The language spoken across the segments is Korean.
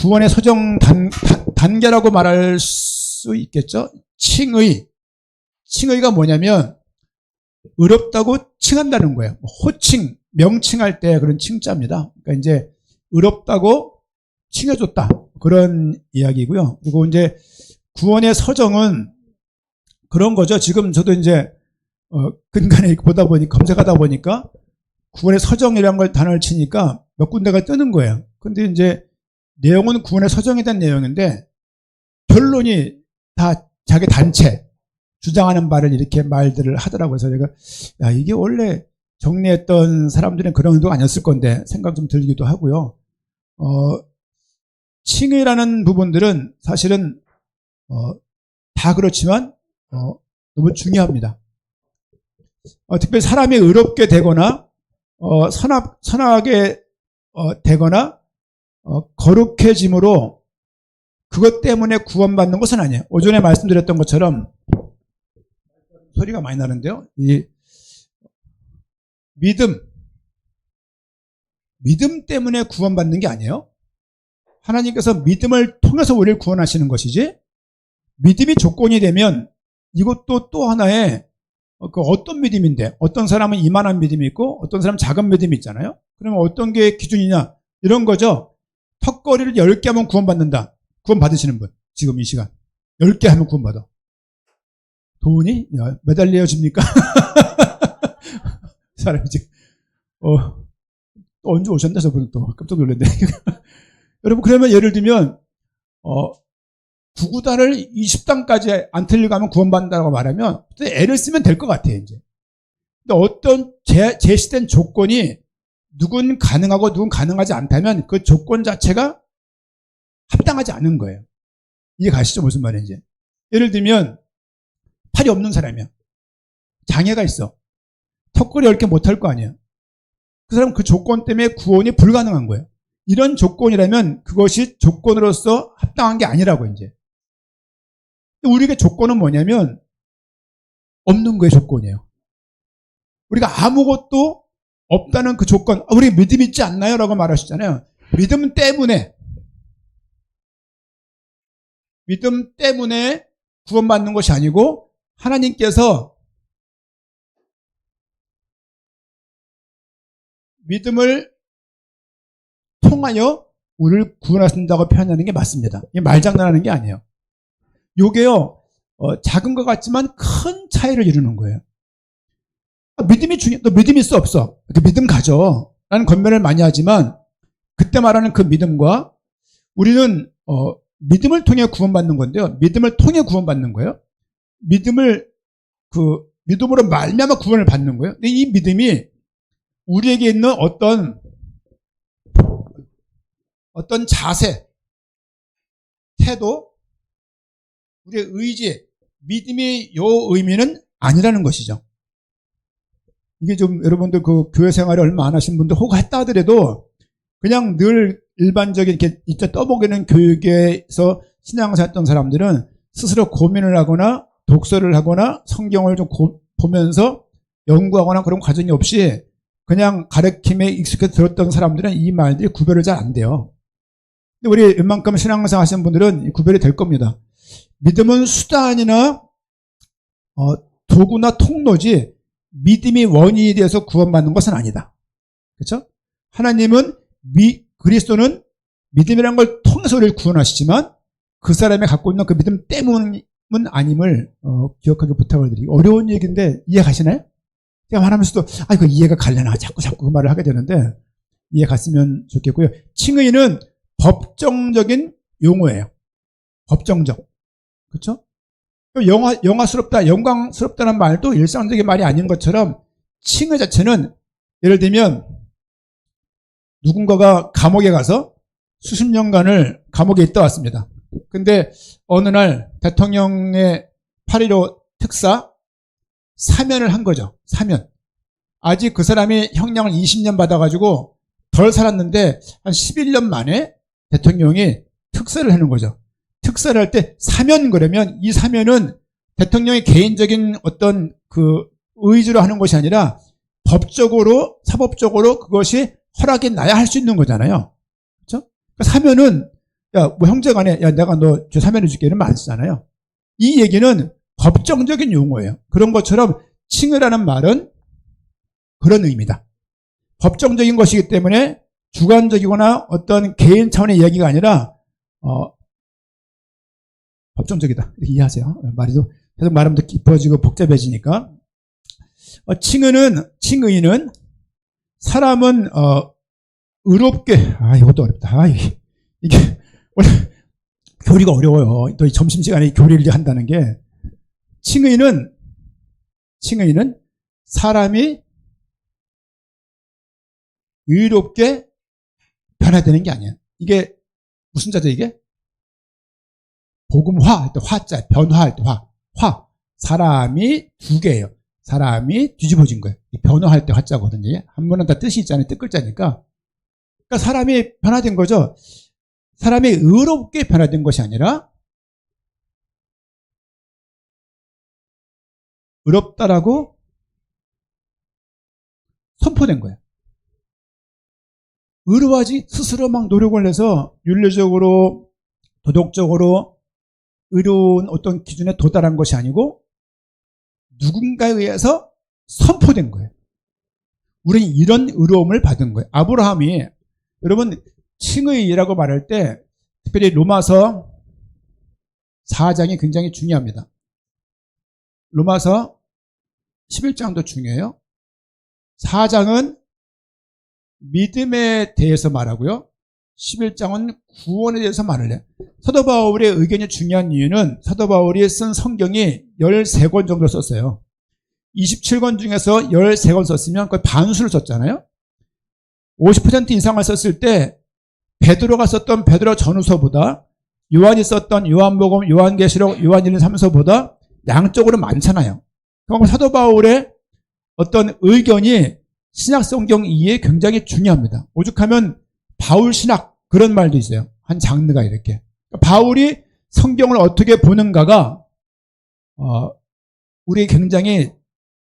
구원의 서정 단계라고 말할 수 있겠죠. 칭의가 뭐냐면 의롭다고 칭한다는 거예요. 호칭, 명칭할 때 그런 칭자입니다. 그러니까 이제 의롭다고 칭해줬다, 그런 이야기고요. 그리고 이제 구원의 서정은 그런 거죠. 지금 저도 이제 근간에 보다 보니까, 검색하다 보니까 구원의 서정이라는 걸 단어를 치니까 몇 군데가 뜨는 거예요. 근데 이제 내용은 구원의 서정에 대한 내용인데 결론이 다 자기 단체 주장하는 바를 이렇게 말들을 하더라고요. 그래서 제가 야, 이게 원래 정리했던 사람들은 그런 의도가 아니었을 건데 생각 좀 들기도 하고요. 칭의라는 부분들은 사실은 다 그렇지만 너무 중요합니다. 특별히 사람이 의롭게 되거나 선하게 되거나 거룩해짐으로 그것 때문에 구원받는 것은 아니에요. 오전에 말씀드렸던 것처럼 소리가 많이 나는데요. 이 믿음 때문에 구원받는 게 아니에요. 하나님께서 믿음을 통해서 우리를 구원하시는 것이지, 믿음이 조건이 되면 이것도 또 하나의 어떤 믿음인데, 어떤 사람은 이만한 믿음이 있고 어떤 사람은 작은 믿음이 있잖아요. 그러면 어떤 게 기준이냐, 이런 거죠. 턱걸이를 10개 하면 구원받는다. 구원 받으시는 분, 지금 이 시간 10개 하면 구원받아. 돈이 매달려 줍니까? 사람이 지금 또 언제 오셨나 저분, 또 깜짝 놀랐네. 여러분, 그러면 예를 들면 구구단을 20단까지 안 틀리고 하면 구원받는다고 말하면 애를 쓰면 될 것 같아요. 이제. 근데 어떤 제시된 조건이 누군 가능하고 누군 가능하지 않다면 그 조건 자체가 합당하지 않은 거예요. 이해 가시죠? 무슨 말인지. 예를 들면 팔이 없는 사람이야. 장애가 있어. 턱걸이 10개 못할 거 아니야. 그 사람은 그 조건 때문에 구원이 불가능한 거예요. 이런 조건이라면 그것이 조건으로서 합당한 게 아니라고. 이제 우리에게 조건은 뭐냐면 없는 거의 조건이에요. 우리가 아무것도 없다는 그 조건, 우리 믿음 있지 않나요? 라고 말하셨잖아요. 믿음 때문에 구원받는 것이 아니고 하나님께서 믿음을 통하여 우리를 구원하신다고 표현하는 게 맞습니다. 이게 말장난하는 게 아니에요. 요게요, 작은 것 같지만 큰 차이를 이루는 거예요. 믿음이 너 믿음 있어 없어? 그 믿음 가져 라는 권면을 많이 하지만, 그때 말하는 그 믿음과 우리는 믿음을 통해 구원받는 건데요. 믿음을 통해 구원받는 거예요. 믿음으로 말미암아 구원을 받는 거예요. 근데 이 믿음이 우리에게 있는 어떤 자세, 태도, 우리의 의지, 믿음이 요 의미는 아니라는 것이죠. 이게 좀 여러분들 그 교회 생활을 얼마 안 하신 분들 혹 했다 하더라도 그냥 늘 일반적인 이렇게 이때 떠보기는 교육에서 신앙생활 했던 사람들은 스스로 고민을 하거나 독서를 하거나 성경을 좀 보면서 연구하거나 그런 과정이 없이 그냥 가르침에 익숙해서 들었던 사람들은 이 말들이 구별이 잘 안 돼요. 근데 우리 웬만큼 신앙생활 하시는 분들은 구별이 될 겁니다. 믿음은 수단이나 도구나 통로지 믿음이 원인이 되어서 구원받는 것은 아니다. 그렇죠? 하나님은 그리스도는 믿음이라는 걸 통해서 우리를 구원하시지만 그 사람이 갖고 있는 그 믿음 때문은 아님을 기억하기 부탁을 드리고, 어려운 얘기인데 이해 가시나요? 제가 말하면서도 이거 이해가 가려나 자꾸 그 말을 하게 되는데 이해 갔으면 좋겠고요. 칭의는 법정적인 용어예요. 법정적. 그렇죠? 영화스럽다, 영광스럽다는 말도 일상적인 말이 아닌 것처럼 칭의 자체는, 예를 들면 누군가가 감옥에 가서 수십 년간을 감옥에 있다 왔습니다. 근데 어느 날 대통령의 8.15 특사 사면을 한 거죠. 사면. 아직 그 사람이 형량을 20년 받아가지고 덜 살았는데 한 11년 만에 대통령이 특사를 하는 거죠. 특사를 할 때 사면, 그러면 이 사면은 대통령의 개인적인 어떤 그 의지로 하는 것이 아니라 법적으로, 사법적으로 그것이 허락이 나야 할 수 있는 거잖아요. 그렇죠? 사면은 야, 뭐 형제간에, 야, 내가 너 죄 사면해 줄게 이러면 안 쓰잖아요. 이 얘기는 법정적인 용어예요. 그런 것처럼 칭의라는 말은 그런 의미다. 법정적인 것이기 때문에 주관적이거나 어떤 개인 차원의 이야기가 아니라 법정적이다. 이렇게 이해하세요. 말이도 계속 말하면 더 깊어지고 복잡해지니까. 칭의는 사람은 의롭게, 이것도 어렵다. 이게 원래 교리가 어려워요. 또 점심시간에 교리를 한다는 게. 칭의는 사람이 의롭게 변화되는 게 아니에요. 이게 무슨 자죠, 이게? 복음화 할 때 화자, 변화할 때 화. 사람이 두 개예요. 사람이 뒤집어진 거예요. 변화할 때 화자거든요. 한 번은 다 뜻이 있잖아요. 뜻글자니까. 그러니까 사람이 변화된 거죠. 사람이 의롭게 변화된 것이 아니라 의롭다라고 선포된 거예요. 의로워하지 스스로 막 노력을 해서 윤리적으로 도덕적으로 의로운 어떤 기준에 도달한 것이 아니고 누군가에 의해서 선포된 거예요. 우리는 이런 의로움을 받은 거예요. 아브라함이, 여러분, 칭의라고 말할 때 특별히 로마서 4장이 굉장히 중요합니다. 로마서 11장도 중요해요. 4장은 믿음에 대해서 말하고요. 11장은 구원에 대해서 말을 해요. 사도 바울의 의견이 중요한 이유는 사도 바울이 쓴 성경이 13권 정도 썼어요. 27권 중에서 13권 썼으면 거의 반수를 썼잖아요. 50% 이상을 썼을 때 베드로가 썼던 베드로 전후서보다 요한이 썼던 요한복음, 요한계시록, 요한일서 3서보다 양적으로 많잖아요. 그럼 사도 바울의 어떤 의견이 신약 성경 이해에 굉장히 중요합니다. 오죽하면 바울 신학 그런 말도 있어요. 한 장르가 이렇게. 바울이 성경을 어떻게 보는가가 우리 굉장히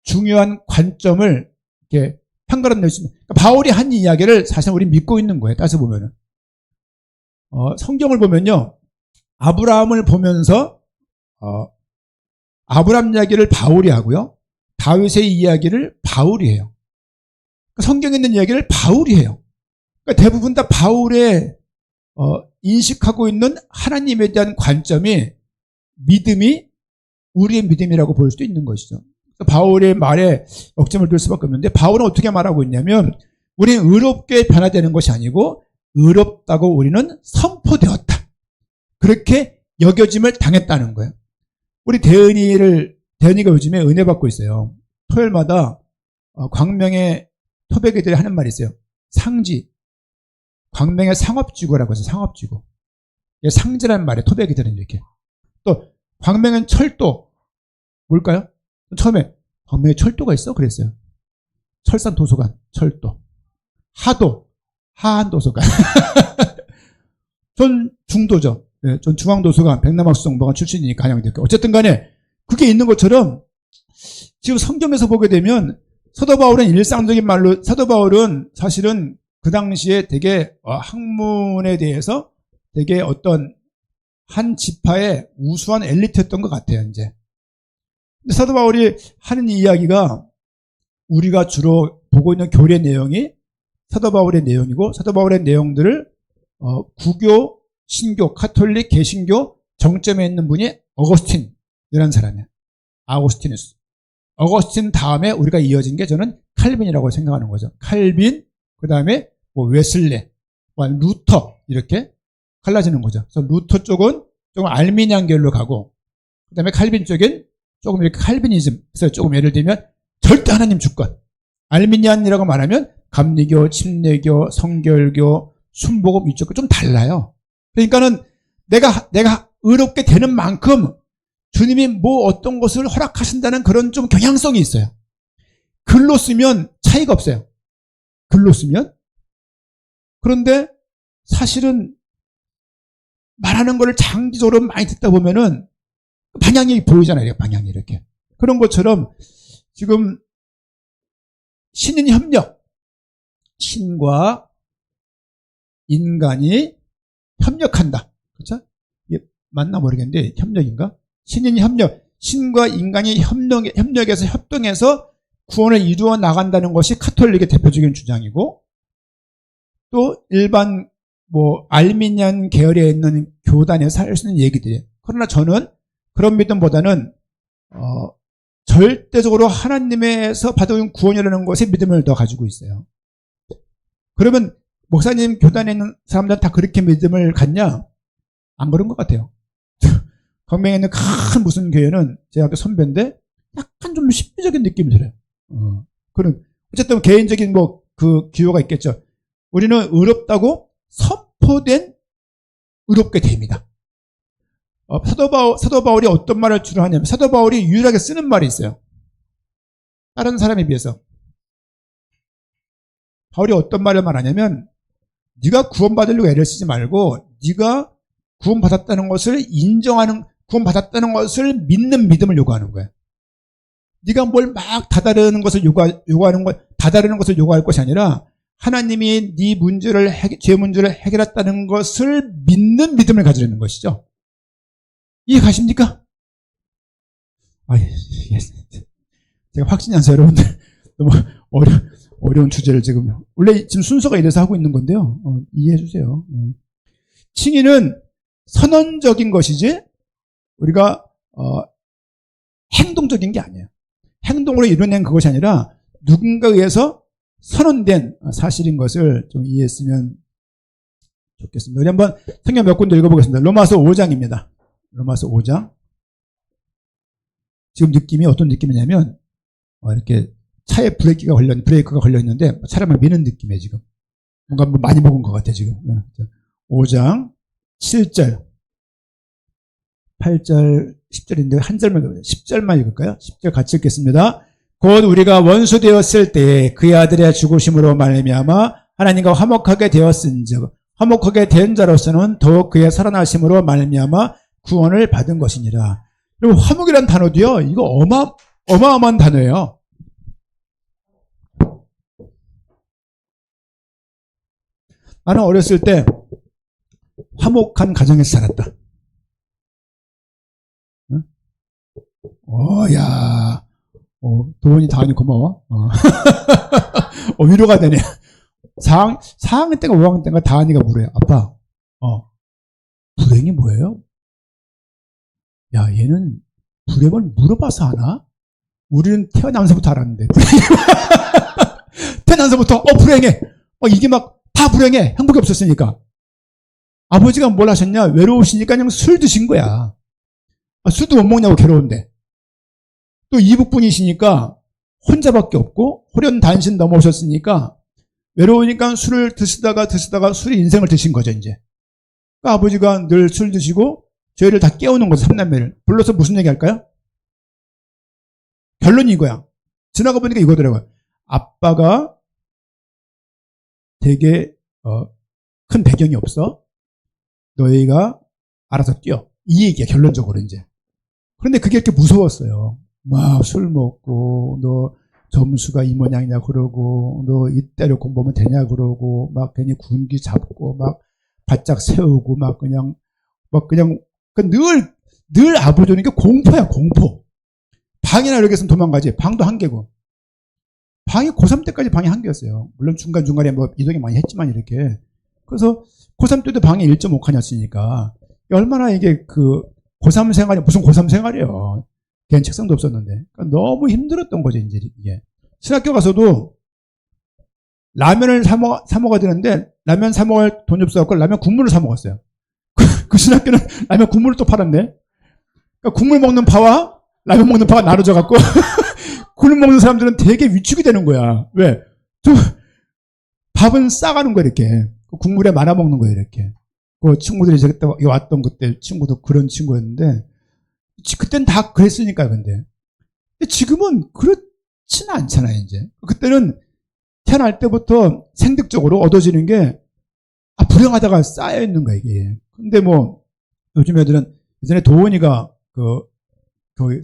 중요한 관점을 이렇게 판가름 낼 수 있는. 그러니까 바울이 한 이야기를 사실 우리 믿고 있는 거예요. 따서 보면은. 성경을 보면요. 아브라함을 보면서 아브라함 이야기를 바울이 하고요. 다윗의 이야기를 바울이 해요. 성경에 있는 이야기를 바울이 해요. 그러니까 대부분 다 바울의 인식하고 있는 하나님에 대한 관점이 믿음이 우리의 믿음이라고 볼 수도 있는 것이죠. 바울의 말에 역점을 둘 수밖에 없는데 바울은 어떻게 말하고 있냐면 우리는 의롭게 변화되는 것이 아니고 의롭다고 우리는 선포되었다. 그렇게 여겨짐을 당했다는 거예요. 우리 대은이가 요즘에 은혜 받고 있어요. 토요일마다 광명의 토백이들이 하는 말이 있어요. 상지. 광명의 상업지구라고 해서 상업지구. 상지라는 말에 토백이들은 이렇게. 또 광명은 철도. 뭘까요? 처음에 광명에 철도가 있어? 그랬어요. 철산 도서관, 철도. 하도, 하한도서관. 전 중도죠. 네, 전 중앙도서관, 백남학수정보관 출신이니까 한양대학교. 어쨌든 간에 그게 있는 것처럼 지금 성경에서 보게 되면 사도 바울은 일상적인 말로, 사도 바울은 사실은 그 당시에 되게 학문에 대해서 되게 어떤 한 지파의 우수한 엘리트였던 것 같아요, 이제. 근데 사도 바울이 하는 이야기가 우리가 주로 보고 있는 교리 내용이 사도 바울의 내용이고 사도 바울의 내용들을 구교, 신교, 카톨릭, 개신교 정점에 있는 분이 어거스틴이라는 사람이에요. 아우구스티누스. 어거스틴 다음에 우리가 이어진 게 저는 칼빈이라고 생각하는 거죠. 칼빈, 그 다음에 웨슬레, 루터 이렇게 갈라지는 거죠. 그래서 루터 쪽은 조금 알미니안계열로 가고 그 다음에 칼빈 쪽엔 조금 이렇게 칼빈이즘. 그래서 조금 예를 들면 절대 하나님 주권. 알미니안이라고 말하면 감리교, 침례교, 성결교, 순복음 이쪽과 좀 달라요. 그러니까는 내가 의롭게 되는 만큼 주님이 뭐 어떤 것을 허락하신다는 그런 좀 경향성이 있어요. 글로 쓰면 차이가 없어요. 글로 쓰면. 그런데 사실은 말하는 거를 장기적으로 많이 듣다 보면은 방향이 보이잖아요. 방향이 이렇게. 그런 것처럼 지금 신인 협력. 신과 인간이 협력한다. 그렇죠? 이게 맞나 모르겠는데 협력인가? 신과 인간이 협력해서 협동해서 구원을 이루어 나간다는 것이 카톨릭의 대표적인 주장이고, 또 일반 알미니안 계열에 있는 교단에서 할 수 있는 얘기들이에요. 그러나 저는 그런 믿음보다는 절대적으로 하나님에서 받은 구원이라는 것에 믿음을 더 가지고 있어요. 그러면 목사님 교단에 있는 사람들은 다 그렇게 믿음을 갖냐? 안 그런 것 같아요. 광명에 있는 큰 무슨 교회는 제 학교 선배인데 약간 좀 신비적인 느낌이 들어요. 그런 어쨌든 개인적인 그 기호가 있겠죠. 우리는 의롭다고 선포된 의롭게 됩니다. 사도 바울이 어떤 말을 주로 하냐면, 사도 바울이 유일하게 쓰는 말이 있어요. 다른 사람에 비해서. 바울이 어떤 말을 말하냐면, 네가 구원받으려고 애를 쓰지 말고 네가 구원받았다는 것을 인정하는, 구원받았다는 것을 믿는 믿음을 요구하는 거야. 네가 뭘 막 다다르는 것을 다다르는 것을 요구할 것이 아니라 하나님이 네 문제를 죄 문제를 해결했다는 것을 믿는 믿음을 가지려는 것이죠. 이해 가십니까? 제가 확신이 안 서요, 여러분들. 너무 어려운 주제를 원래 지금 순서가 이래서 하고 있는 건데요. 이해해 주세요. 칭의는 선언적인 것이지, 우리가, 행동적인 게 아니에요. 행동으로 이뤄낸 그것이 아니라 누군가에 의해서 선언된 사실인 것을 좀 이해했으면 좋겠습니다. 우리 한번 성경 몇 군데 읽어보겠습니다. 로마서 5장입니다. 로마서 5장. 지금 느낌이 어떤 느낌이냐면, 이렇게 차에 브레이크가 걸려있는데, 차를 미는 느낌이에요, 지금. 뭔가 많이 먹은 것 같아, 지금. 5장, 7절, 8절, 10절인데, 한 절만, 10절만 읽을까요? 10절 같이 읽겠습니다. 곧 우리가 원수 되었을 때에 그의 아들의 죽으심으로 말미암아 하나님과 화목하게 되었은즉, 화목하게 된 자로서는 더욱 그의 살아나심으로 말미암아 구원을 받은 것이니라. 그리고 화목이라는 단어도요, 이거 어마어마한 단어예요. 나는 어렸을 때 화목한 가정에서 살았다. 응? 도원이 다은이 고마워. 위로가 되네. 4학년 때가 5학년 때가 다은이가 물어요. 아빠, 불행이 뭐예요? 야, 얘는 불행을 물어봐서 하나? 우리는 태어나면서부터 알았는데. 태어나면서부터, 불행해. 이게 막 다 불행해. 행복이 없었으니까. 아버지가 뭘 하셨냐? 외로우시니까 그냥 술 드신 거야. 술도 못 먹냐고 괴로운데. 또 이북분이시니까 혼자밖에 없고, 호련단신 넘어오셨으니까, 외로우니까 술을 드시다가 술이 인생을 드신 거죠, 이제. 그러니까 아버지가 늘 술 드시고, 저희를 다 깨우는 거죠, 삼남매를. 불러서 무슨 얘기 할까요? 결론이 이거야. 지나가 보니까 이거더라고요. 아빠가 되게, 큰 배경이 없어. 너희가 알아서 뛰어. 이 얘기야, 결론적으로 이제. 그런데 그게 이렇게 무서웠어요. 막 술 먹고, 너 점수가 이 모양이냐 그러고, 너 이때로 공부하면 되냐 그러고, 막 괜히 군기 잡고, 막 바짝 세우고, 늘 아버지 오는 게 공포야, 공포. 방이나 이렇게 있으면 도망가지. 방도 한 개고. 방이 고3 때까지 방이 한 개였어요. 물론 중간중간에 이동이 많이 했지만 이렇게. 그래서 고3 때도 방이 1.5칸이었으니까. 얼마나 이게 고3 생활이, 무슨 고3 생활이에요. 걔는 책상도 없었는데. 그러니까 너무 힘들었던 거죠, 이제 이게. 신학교 가서도 라면을 사 먹어야 되는데, 라면 사 먹을 돈이 없어갖고 라면 국물을 사 먹었어요. 그 신학교는 라면 국물을 또 팔았네. 그러니까 국물 먹는 파와 라면 먹는 파가 나눠져갖고, 국물 먹는 사람들은 되게 위축이 되는 거야. 왜? 밥은 싸가는 거야, 이렇게. 국물에 말아 먹는 거야, 이렇게. 친구들이 그때 왔던 그때 친구도 그런 친구였는데, 그땐 다 그랬으니까요, 근데 지금은 그렇지는 않잖아요, 이제. 그때는 태어날 때부터 생득적으로 얻어지는 게, 불행하다가 쌓여있는 거야, 이게. 근데 요즘 애들은, 예전에 도원이가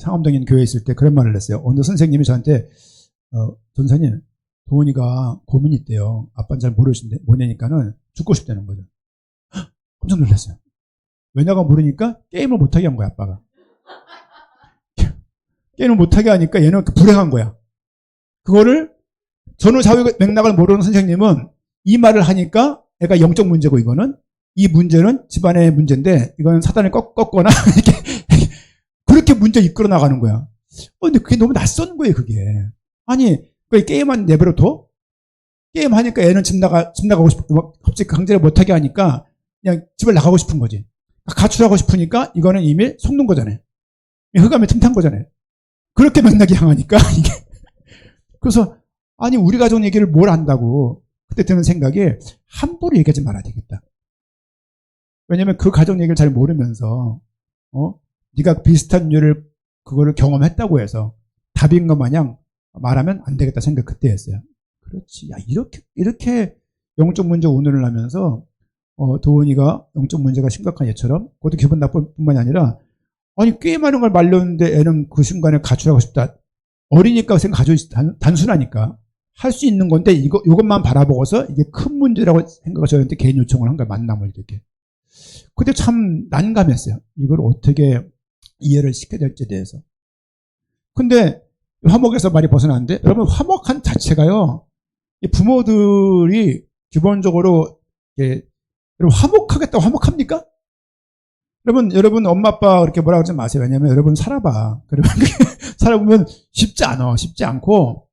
상암동에 있는 교회에 있을 때 그런 말을 했어요. 어느 선생님이 저한테, 전사님, 도원이가 고민이 있대요. 아빠는 잘 모르시는데, 뭐냐니까는 죽고 싶다는 거죠. 깜짝 놀랐어요. 왜냐가 모르니까 게임을 못하게 한 거야, 아빠가. 게임을 못하게 하니까 얘는 불행한 거야. 그거를 전후좌우 맥락을 모르는 선생님은 이 말을 하니까 애가 영적 문제고 이거는 이 문제는 집안의 문제인데 이건 사단을 꺾거나 이렇게 그렇게 문제 이끌어 나가는 거야. 근데 그게 너무 낯선 거예요, 그게. 아니, 그 게임만 내버려둬? 게임하니까 애는 집 나가고 싶고 갑자기 강제를 못하게 하니까 그냥 집을 나가고 싶은 거지. 가출하고 싶으니까 이거는 이미 속는 거잖아요. 흑암에 틈탄 거잖아요. 그렇게 맥락이 향하니까 이게. 그래서 아니 우리 가족 얘기를 뭘 안다고 그때 드는 생각이 함부로 얘기하지 말아야 되겠다. 왜냐면 그 가족 얘기를 잘 모르면서 네가 비슷한 류를 그거를 경험했다고 해서 답인 것 마냥 말하면 안 되겠다 생각 그때 했어요. 그렇지. 야 이렇게 영적 문제 운운을 하면서 도훈이가 영적 문제가 심각한 얘처럼 그것도 기분 나쁠 뿐만이 아니라 아니 게임하는 걸 말렸는데 애는 그 순간에 가출하고 싶다. 어리니까 가족이 단순하니까 할 수 있는 건데 이것만 바라보고서 이게 큰 문제라고 생각해서 저한테 개인 요청을 한 거야. 만남을 이렇게. 그때 참 난감했어요. 이걸 어떻게 이해를 시켜야 될지에 대해서. 근데 화목에서 말이 벗어나는데 여러분 화목한 자체가요. 부모들이 기본적으로 여러분 화목하겠다고 화목합니까? 여러분 엄마 아빠 그렇게 뭐라 그러지 마세요. 왜냐면 여러분 살아봐. 그러면 살아보면 쉽지 않아. 쉽지 않고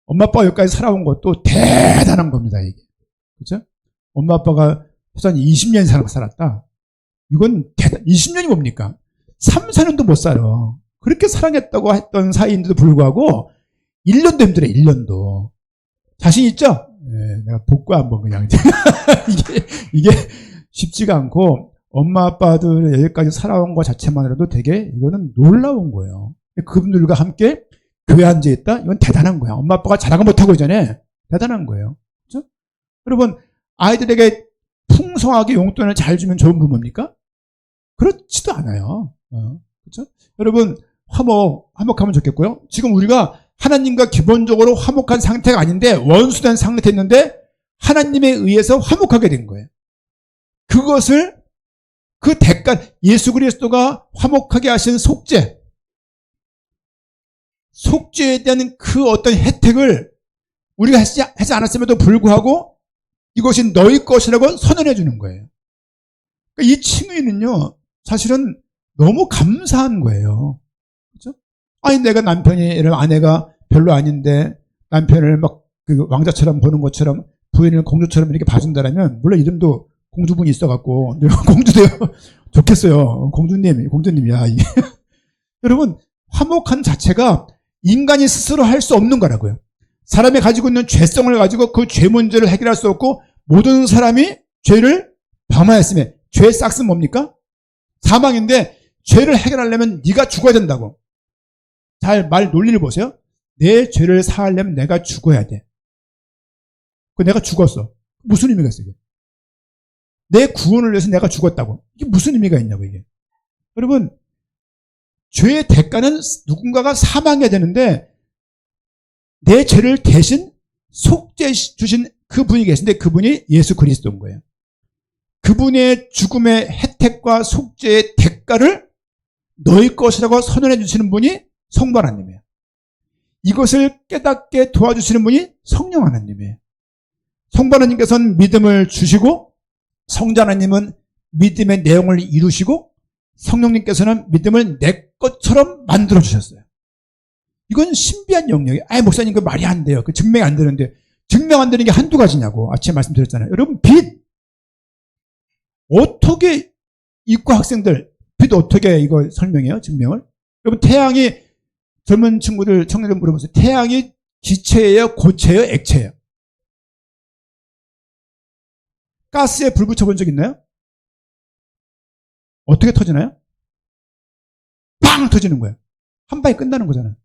엄마 아빠가 여기까지 살아온 것도 대단한 겁니다. 이게. 그렇죠? 엄마 아빠가 최소한 20년 살았다. 이건 20년이 뭡니까? 3, 4년도 못 살아. 그렇게 사랑했다고 했던 사이인데도 불구하고 1년도 힘들어. 1년도. 자신 있죠? 네, 내가 복구 한번 그냥 이게 쉽지가 않고 엄마 아빠들 여기까지 살아온 것 자체만으로도 되게 이거는 놀라운 거예요. 그분들과 함께 교회 앉아 있다? 이건 대단한 거야. 엄마 아빠가 자랑을 못하고 있잖아요. 대단한 거예요. 그렇죠? 여러분 아이들에게 풍성하게 용돈을 잘 주면 좋은 부모입니까? 그렇지도 않아요. 그렇죠? 여러분 화목하면 좋겠고요. 지금 우리가 하나님과 기본적으로 화목한 상태가 아닌데 원수된 상태였는데 하나님에 의해서 화목하게 된 거예요. 그것을 그 대가 예수 그리스도가 화목하게 하신 속죄에 대한 그 어떤 혜택을 우리가 하지 않았음에도 불구하고 이것이 너희 것이라고 선언해 주는 거예요. 그러니까 이 칭의는요 사실은 너무 감사한 거예요. 그렇죠? 아니 내가 남편이 아내가 별로 아닌데 남편을 막 그 왕자처럼 보는 것처럼 부인을 공주처럼 이렇게 봐준다라면 물론 이름도 공주분이 있어갖고 공주돼요. 좋겠어요. 공주님이야. 여러분 화목한 자체가 인간이 스스로 할 수 없는 거라고요. 사람이 가지고 있는 죄성을 가지고 그 죄 문제를 해결할 수 없고 모든 사람이 죄를 범하였으며 죄의 싹은 뭡니까? 사망인데 죄를 해결하려면 네가 죽어야 된다고. 잘 말 논리를 보세요. 내 죄를 사하려면 내가 죽어야 돼. 그 내가 죽었어. 무슨 의미가 있어 이게? 내 구원을 위해서 내가 죽었다고. 이게 무슨 의미가 있냐고 이게. 여러분 죄의 대가는 누군가가 사망해야 되는데 내 죄를 대신 속죄해 주신 그분이 계신데 그분이 예수 그리스도인 거예요. 그분의 죽음의 혜택과 속죄의 대가를 너희 것이라고 선언해 주시는 분이 성부 하나님이에요. 이것을 깨닫게 도와주시는 분이 성령 하나님이에요. 성부 하나님께서는 믿음을 주시고 성자 하나님은 믿음의 내용을 이루시고 성령님께서는 믿음을 내 것처럼 만들어 주셨어요. 이건 신비한 영역이에요. 아예 목사님 그 말이 안 돼요. 그 증명이 안 되는데 증명 안 되는 게 한두 가지냐고 아침에 말씀드렸잖아요. 여러분 빛 어떻게 이과 학생들 빛 어떻게 이거 설명해요? 증명을? 여러분 태양이 젊은 친구들 청년들 물어보세요. 태양이 기체예요? 고체예요? 액체예요? 가스에 불 붙여본 적 있나요? 어떻게 터지나요? 빵 터지는 거예요. 한 방에 끝나는 거잖아요.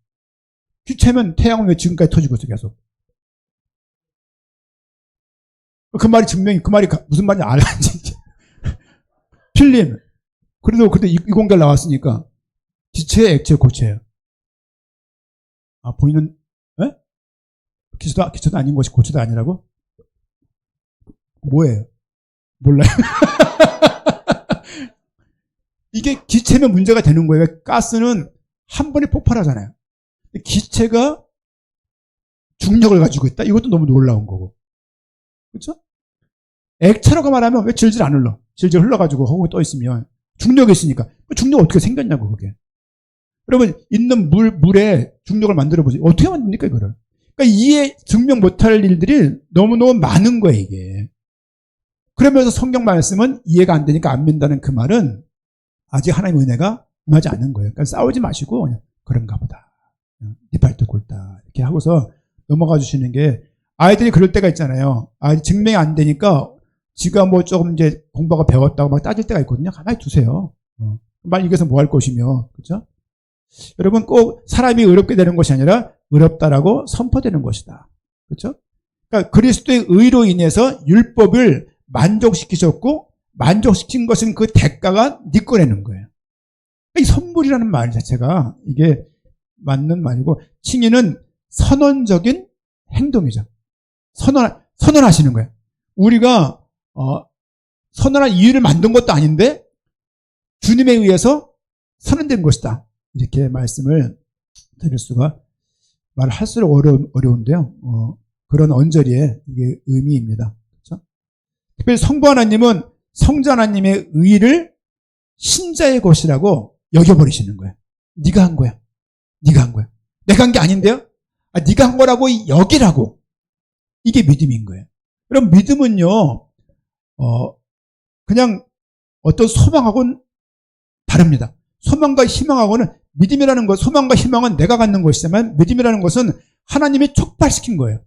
기체면 태양은 왜 지금까지 터지고 있어 계속? 그 말이 증명이 그 말이 무슨 말인지 알았지. 필름. 그래도 그때 이공계 나왔으니까 기체, 액체, 고체예요. 아 보이는? 에? 기체도 아닌 것이 고체도 아니라고? 뭐예요? 몰라요. 이게 기체면 문제가 되는 거예요. 가스는 한 번에 폭발하잖아요. 기체가 중력을 가지고 있다? 이것도 너무 놀라운 거고. 그렇죠? 액체라고 말하면 왜 질질 안 흘러? 질질 흘러가지고 허공에 떠 있으면 중력이 있으니까. 중력 어떻게 생겼냐고, 그게. 여러분, 있는 물에 중력을 만들어 보세요. 어떻게 만듭니까, 이거를? 그러니까 이해, 증명 못할 일들이 너무너무 많은 거예요, 이게. 그러면서 성경 말씀은 이해가 안 되니까 안 믿는다는 그 말은 아직 하나님의 은혜가 임하지 않은 거예요. 그러니까 싸우지 마시고, 그냥 그런가 보다. 네 발톱 굵다. 이렇게 하고서 넘어가 주시는 게, 아이들이 그럴 때가 있잖아요. 아이들이 증명이 안 되니까 지가 뭐 조금 이제 공부하고 배웠다고 막 따질 때가 있거든요. 가만히 두세요. 말 이겨서 뭐 할 것이며, 그렇죠? 여러분, 꼭 사람이 의롭게 되는 것이 아니라 의롭다라고 선포되는 것이다. 그렇죠? 그러니까 그리스도의 의로 인해서 율법을 만족시키셨고, 만족시킨 것은 그 대가가 네 거라는 거예요. 이 선물이라는 말 자체가 이게 맞는 말이고, 칭의는 선언적인 행동이죠. 선언하시는 거예요. 우리가 선언한 이유를 만든 것도 아닌데 주님에 의해서 선언된 것이다. 이렇게 말씀을 드릴 수가, 말을 할수록 어려운데요. 그런 언저리의 이게 의미입니다. 그렇죠? 특별히 성부 하나님은 성자 하나님의 의를 신자의 것이라고 여겨버리시는 거예요. 네가 한 거야. 네가 한 거야. 내가 한 게 아닌데요? 네가 한 거라고 여기라고. 이게 믿음인 거예요. 그럼 믿음은요, 그냥 어떤 소망하고는 다릅니다. 소망과 희망하고는, 믿음이라는 것, 소망과 희망은 내가 갖는 것이지만 믿음이라는 것은 하나님이 촉발시킨 거예요.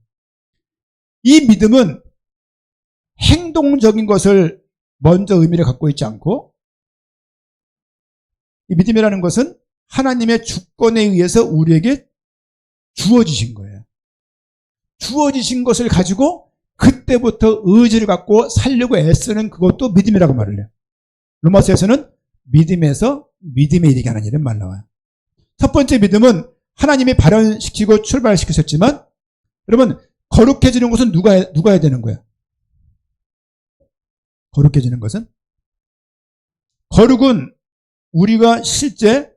이 믿음은 행동적인 것을 먼저 의미를 갖고 있지 않고, 이 믿음이라는 것은 하나님의 주권에 의해서 우리에게 주어지신 거예요. 주어지신 것을 가지고 그때부터 의지를 갖고 살려고 애쓰는 그것도 믿음이라고 말을 해요. 로마서에서는 믿음에서 믿음에 이르게 하는 일은 말 나와요. 첫 번째 믿음은 하나님이 발현시키고 출발시키셨지만, 여러분, 거룩해지는 것은 누가 해야 되는 거예요? 거룩해지는 것은? 거룩은 우리가 실제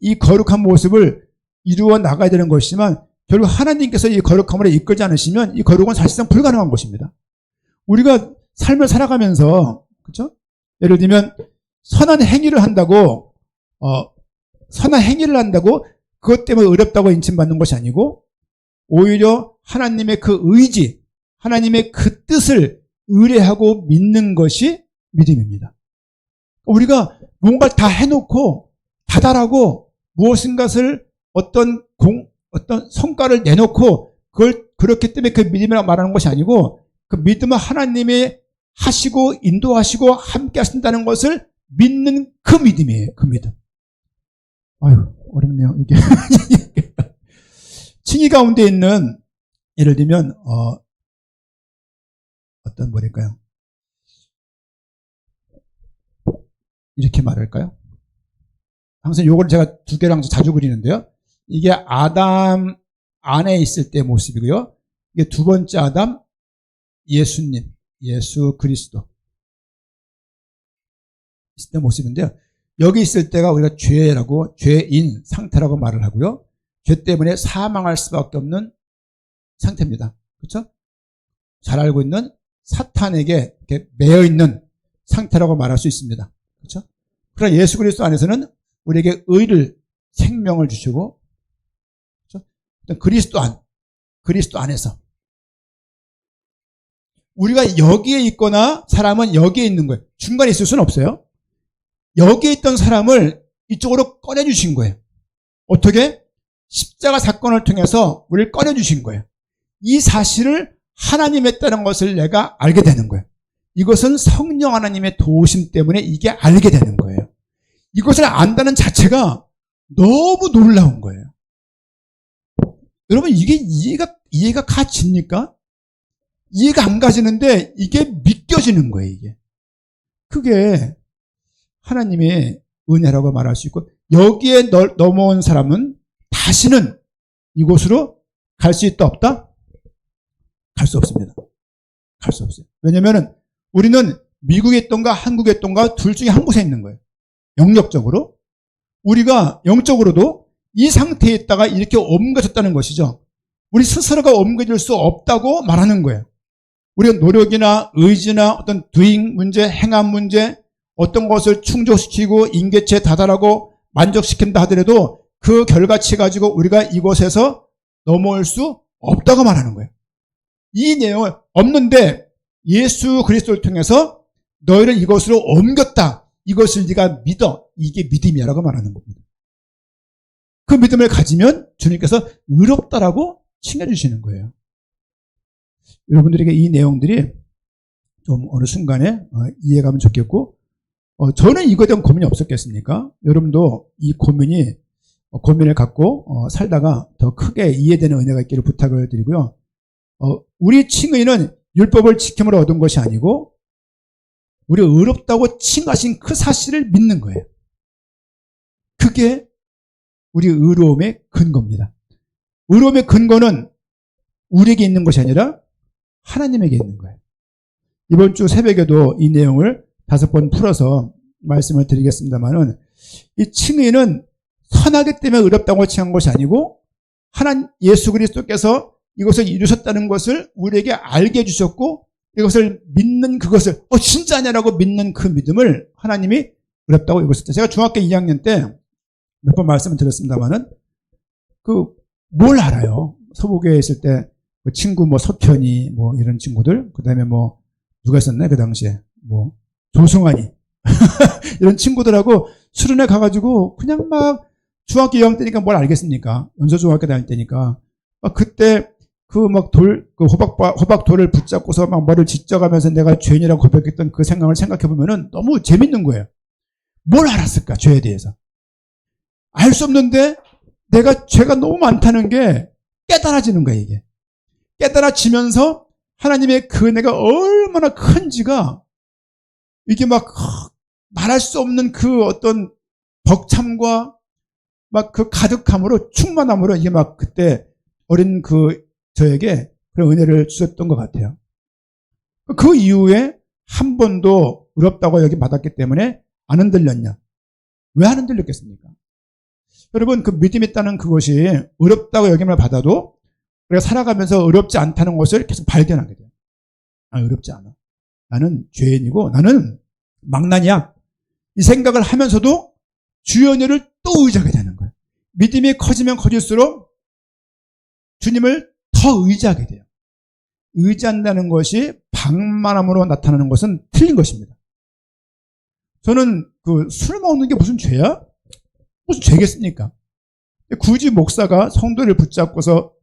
이 거룩한 모습을 이루어 나가야 되는 것이지만, 결국 하나님께서 이 거룩함을 이끌지 않으시면 이 거룩은 사실상 불가능한 것입니다. 우리가 삶을 살아가면서, 그렇죠? 예를 들면 선한 행위를 한다고 그것 때문에 어렵다고 인침받는 것이 아니고, 오히려 하나님의 그 의지, 하나님의 그 뜻을 의뢰하고 믿는 것이 믿음입니다. 우리가 뭔가를 다 해놓고 다달하고 무엇인가를 어떤 성과를 내놓고 그걸 그렇기 때문에 그 믿음이라고 말하는 것이 아니고, 그 믿음은 하나님이 하시고 인도하시고 함께 하신다는 것을 믿는 그 믿음이에요. 그 믿음. 아유, 어렵네요, 이게. 칭의 가운데 있는, 예를 들면 어떤 뭐랄까요? 이렇게 말할까요? 항상 요걸 제가 두 개를 항상 자주 그리는데요. 이게 아담 안에 있을 때 모습이고요. 이게 두 번째 아담, 예수님, 예수 그리스도 있을 때 모습인데요. 여기 있을 때가 우리가 죄라고, 죄인 상태라고 말을 하고요. 죄 때문에 사망할 수밖에 없는 상태입니다. 그렇죠? 잘 알고 있는 사탄에게 이렇게 매여 있는 상태라고 말할 수 있습니다. 그렇죠? 그러나 예수 그리스도 안에서는 우리에게 의를, 생명을 주시고, 그렇죠? 그리스도 안에서 우리가 여기에 있거나 사람은 여기에 있는 거예요. 중간에 있을 수는 없어요. 여기에 있던 사람을 이쪽으로 꺼내주신 거예요. 어떻게? 십자가 사건을 통해서 우리를 꺼내주신 거예요. 이 사실을 하나님 했다는 것을 내가 알게 되는 거예요. 이것은 성령 하나님의 도우심 때문에 이게 알게 되는 거예요. 이것을 안다는 자체가 너무 놀라운 거예요. 여러분, 이게 이해가 가집니까? 이해가 안 가지는데 이게 믿겨지는 거예요, 이게. 그게 하나님의 은혜라고 말할 수 있고, 여기에 넘어온 사람은 다시는 이곳으로 갈 수 있다, 없다? 갈 수 없습니다. 갈 수 없어요. 왜냐면은 우리는 미국에 있던가 한국에 있던가 둘 중에 한 곳에 있는 거예요. 영역적으로 우리가 영적으로도 이 상태에 있다가 이렇게 옮겨졌다는 것이죠. 우리 스스로가 옮겨질 수 없다고 말하는 거예요. 우리가 노력이나 의지나 어떤 doing 문제, 행함 문제, 어떤 것을 충족시키고 인계치에 다다라고 만족시킨다 하더라도 그 결과치 가지고 우리가 이곳에서 넘어올 수 없다고 말하는 거예요. 이 내용은 없는데 예수 그리스도를 통해서 너희를 이곳으로 옮겼다. 이것을 네가 믿어. 이게 믿음이라고 말하는 겁니다. 그 믿음을 가지면 주님께서 의롭다라고 칭해주시는 거예요. 여러분들에게 이 내용들이 좀 어느 순간에 이해가면 좋겠고, 저는 이거에 대한 고민이 없었겠습니까? 여러분도 이 고민을 갖고 살다가 더 크게 이해되는 은혜가 있기를 부탁을 드리고요. 우리 칭의는 율법을 지킴으로 얻은 것이 아니고 우리 의롭다고 칭하신 그 사실을 믿는 거예요. 그게 우리 의로움의 근거입니다. 의로움의 근거는 우리에게 있는 것이 아니라 하나님에게 있는 거예요. 이번 주 새벽에도 이 내용을 5번 풀어서 말씀을 드리겠습니다만은 이 칭의는 선하기 때문에 의롭다고 칭한 것이 아니고 하나님 예수 그리스도께서 이것을 이루셨다는 것을 우리에게 알게 해주셨고 이것을 믿는 그것을 진짜냐라고 믿는 그 믿음을 하나님이 의롭다고 이루셨을 때, 제가 중학교 2학년 때 몇 번 말씀을 드렸습니다만은 뭘 알아요? 서부교회에 있을 때 그 친구 석현이 이런 친구들, 그 다음에 누가 있었나요? 그 당시에 조승환이 이런 친구들하고 수련회 가가지고 그냥 막 중학교 2학년 때니까 뭘 알겠습니까? 연서중학교 다닐 때니까 그때 호박돌을 붙잡고서 막 머리를 짓져가면서 내가 죄인이라고 고백했던 그 생각을 생각해보면은 너무 재밌는 거예요. 뭘 알았을까, 죄에 대해서. 알 수 없는데 내가 죄가 너무 많다는 게 깨달아지는 거예요, 이게. 깨달아지면서 하나님의 그 은혜가 얼마나 큰지가 이게 말할 수 없는 그 어떤 벅참과 그 가득함으로 충만함으로 이게 그때 어린 저에게 그런 은혜를 주셨던 것 같아요. 그 이후에 한 번도 의롭다고 여기 받았기 때문에 안 흔들렸냐? 왜 안 흔들렸겠습니까? 여러분, 그 믿음이 있다는 그것이 의롭다고 여김을 받아도 우리가 살아가면서 의롭지 않다는 것을 계속 발견하게 돼요. 의롭지 않아. 나는 죄인이고 나는 망난이야. 이 생각을 하면서도 주의 은혜를 또 의지하게 되는 거예요. 믿음이 커지면 커질수록 주님을 더 의지하게 돼요. 의지한다는 것이 방만함으로 나타나는 것은 틀린 것입니다. 저는 술 먹는 게 무슨 죄야? 무슨 죄겠습니까? 굳이 목사가 성도를 붙잡고서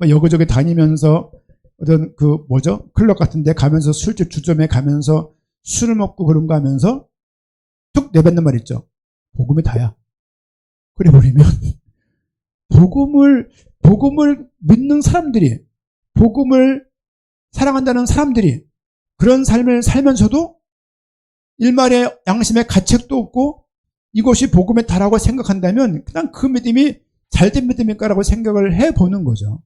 여기저기 다니면서 어떤 클럽 같은 데 가면서 술집 주점에 가면서 술을 먹고 그런 거 하면서 툭 내뱉는 말 있죠. 복음이 다야. 그래 버리면 복음을 믿는 사람들이, 복음을 사랑한다는 사람들이 그런 삶을 살면서도 일말의 양심의 가책도 없고 이것이 복음의 다라고 생각한다면 그냥 그 믿음이 잘된 믿음일까라고 생각을 해보는 거죠.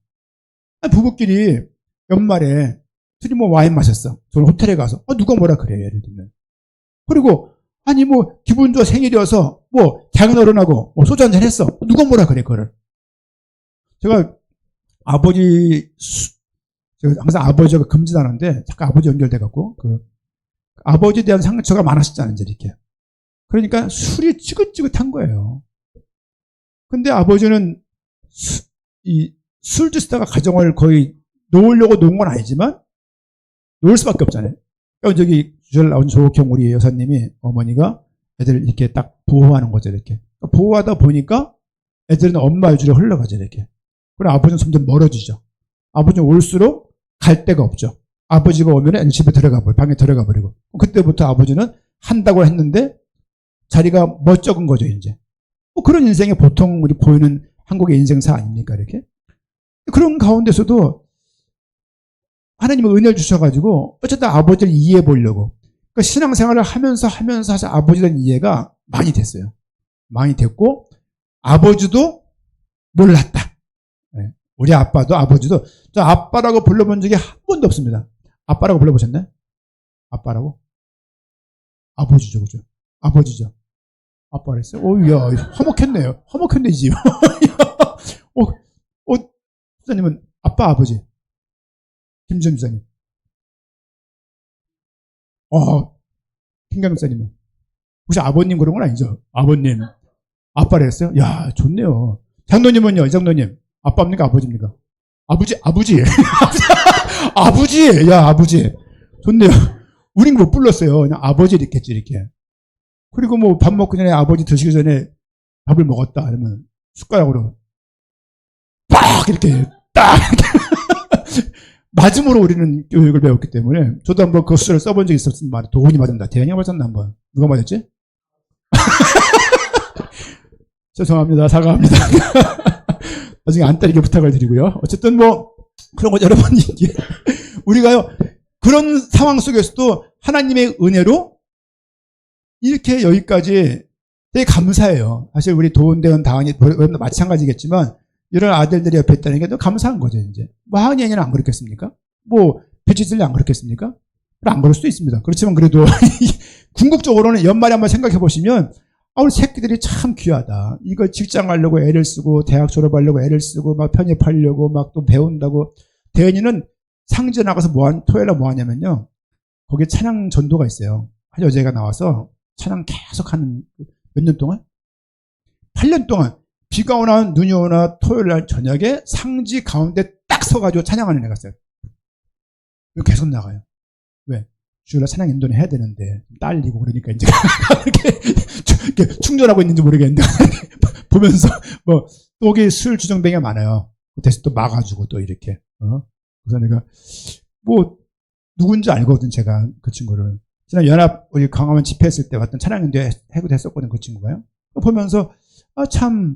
부부끼리 연말에 둘이 와인 마셨어. 저는 호텔에 가서 누가 뭐라 그래, 예를 들면. 그리고 기분 좋아 생일이어서 작은 어른하고 소주 한잔 했어. 누가 뭐라 그래, 그거를. 제가 항상 아버지가 금지하는데 자꾸 아버지 연결돼갖고 아버지에 대한 상처가 많았었잖아요, 이렇게. 그러니까 술이 찌긋찌긋한 거예요. 근데 아버지는 술 드시다가 가정을 거의 놓으려고 놓은 건 아니지만 놓을 수밖에 없잖아요. 저기 주절 나온 조옥형 우리 여사님이 어머니가 애들을 이렇게 딱 보호하는 거죠, 이렇게. 보호하다 보니까 애들은 엄마 위주로 흘러가죠, 이렇게. 그럼 아버지는 점점 멀어지죠. 아버지는 올수록 갈 데가 없죠. 아버지가 오면 집에 방에 들어가 버리고. 그때부터 아버지는 한다고 했는데 자리가 멋쩍은 거죠, 이제. 그런 인생이 보통 우리 보이는 한국의 인생사 아닙니까, 이렇게? 그런 가운데서도 하나님의 은혜를 주셔가지고 어쨌든 아버지를 이해해 보려고. 그러니까 신앙생활을 하면서 사실 아버지에 대한 이해가 많이 됐어요. 많이 됐고 아버지도 몰랐다. 우리 아빠도 아버지도 저 아빠라고 불러본 적이 한 번도 없습니다. 아빠라고 불러보셨나요? 아빠라고? 아버지죠, 그죠? 아버지죠. 아빠 그랬어요. 야, 화목했네요. 화목했네, 이 집. 집사님은 아빠, 아버지. 김지현 집사님. 김경 집사님은. 혹시 아버님 그런 건 아니죠? 아버님. 아빠를 했어요? 야, 좋네요. 장로님은요, 장로님. 아빠입니까? 아버지입니까? 아버지. 아버지! 야, 아버지. 좋네요. 우린 못 불렀어요. 그냥 아버지 이랬겠지, 이렇게. 그리고 뭐 밥 먹기 전에 아버지 드시기 전에 밥을 먹었다. 그러면 숟가락으로 빡! 이렇게 딱! 맞음으로 우리는 교육을 배웠기 때문에 저도 한번 그 수를 써본 적이 있었습니다. 도훈이 맞았나? 대현이가 맞았나? 한번. 누가 맞았지? 죄송합니다. 사과합니다. 나중에 안 따리게 부탁을 드리고요. 어쨌든 뭐 그런 거 여러 번 얘기해. 우리가요 그런 상황 속에서도 하나님의 은혜로 이렇게 여기까지 되게 감사해요. 사실 우리 도훈대원 당연히 마찬가지겠지만 이런 아들들이 옆에 있다는 게 너무 감사한 거죠. 이제 뭐 하은이 애는 안 그렇겠습니까? 뭐 배치들이 안 그렇겠습니까? 안 그럴 수도 있습니다. 그렇지만 그래도 궁극적으로는 연말에 한번 생각해 보시면 우리 새끼들이 참 귀하다. 이거 직장 가려고 애를 쓰고 대학 졸업하려고 애를 쓰고 막 편입하려고 막 또 배운다고. 대현이는 상제 나가서 토요일에 뭐 하냐면요. 거기에 찬양 전도가 있어요. 한 여자가 나와서 찬양 계속 하는 몇 년 동안? 8년 동안 비가 오나 눈이 오나 토요일 날 저녁에 상지 가운데 딱 서가지고 찬양하는 애가 있어요. 계속 나가요. 왜? 주일날 찬양 인도는 해야 되는데 딸리고 그러니까 이제 이렇게 충전하고 있는지 모르겠는데 보면서 뭐 또 거기 술 주정뱅이가 많아요. 대신 또 막아주고 또 이렇게. 그래서 내가 뭐 누군지 알거든 제가 그 친구를. 지난 연합 우리 강화문 집회했을 때 왔던 찬양 인도 해고도 했었거든 그 친구가요. 보면서 참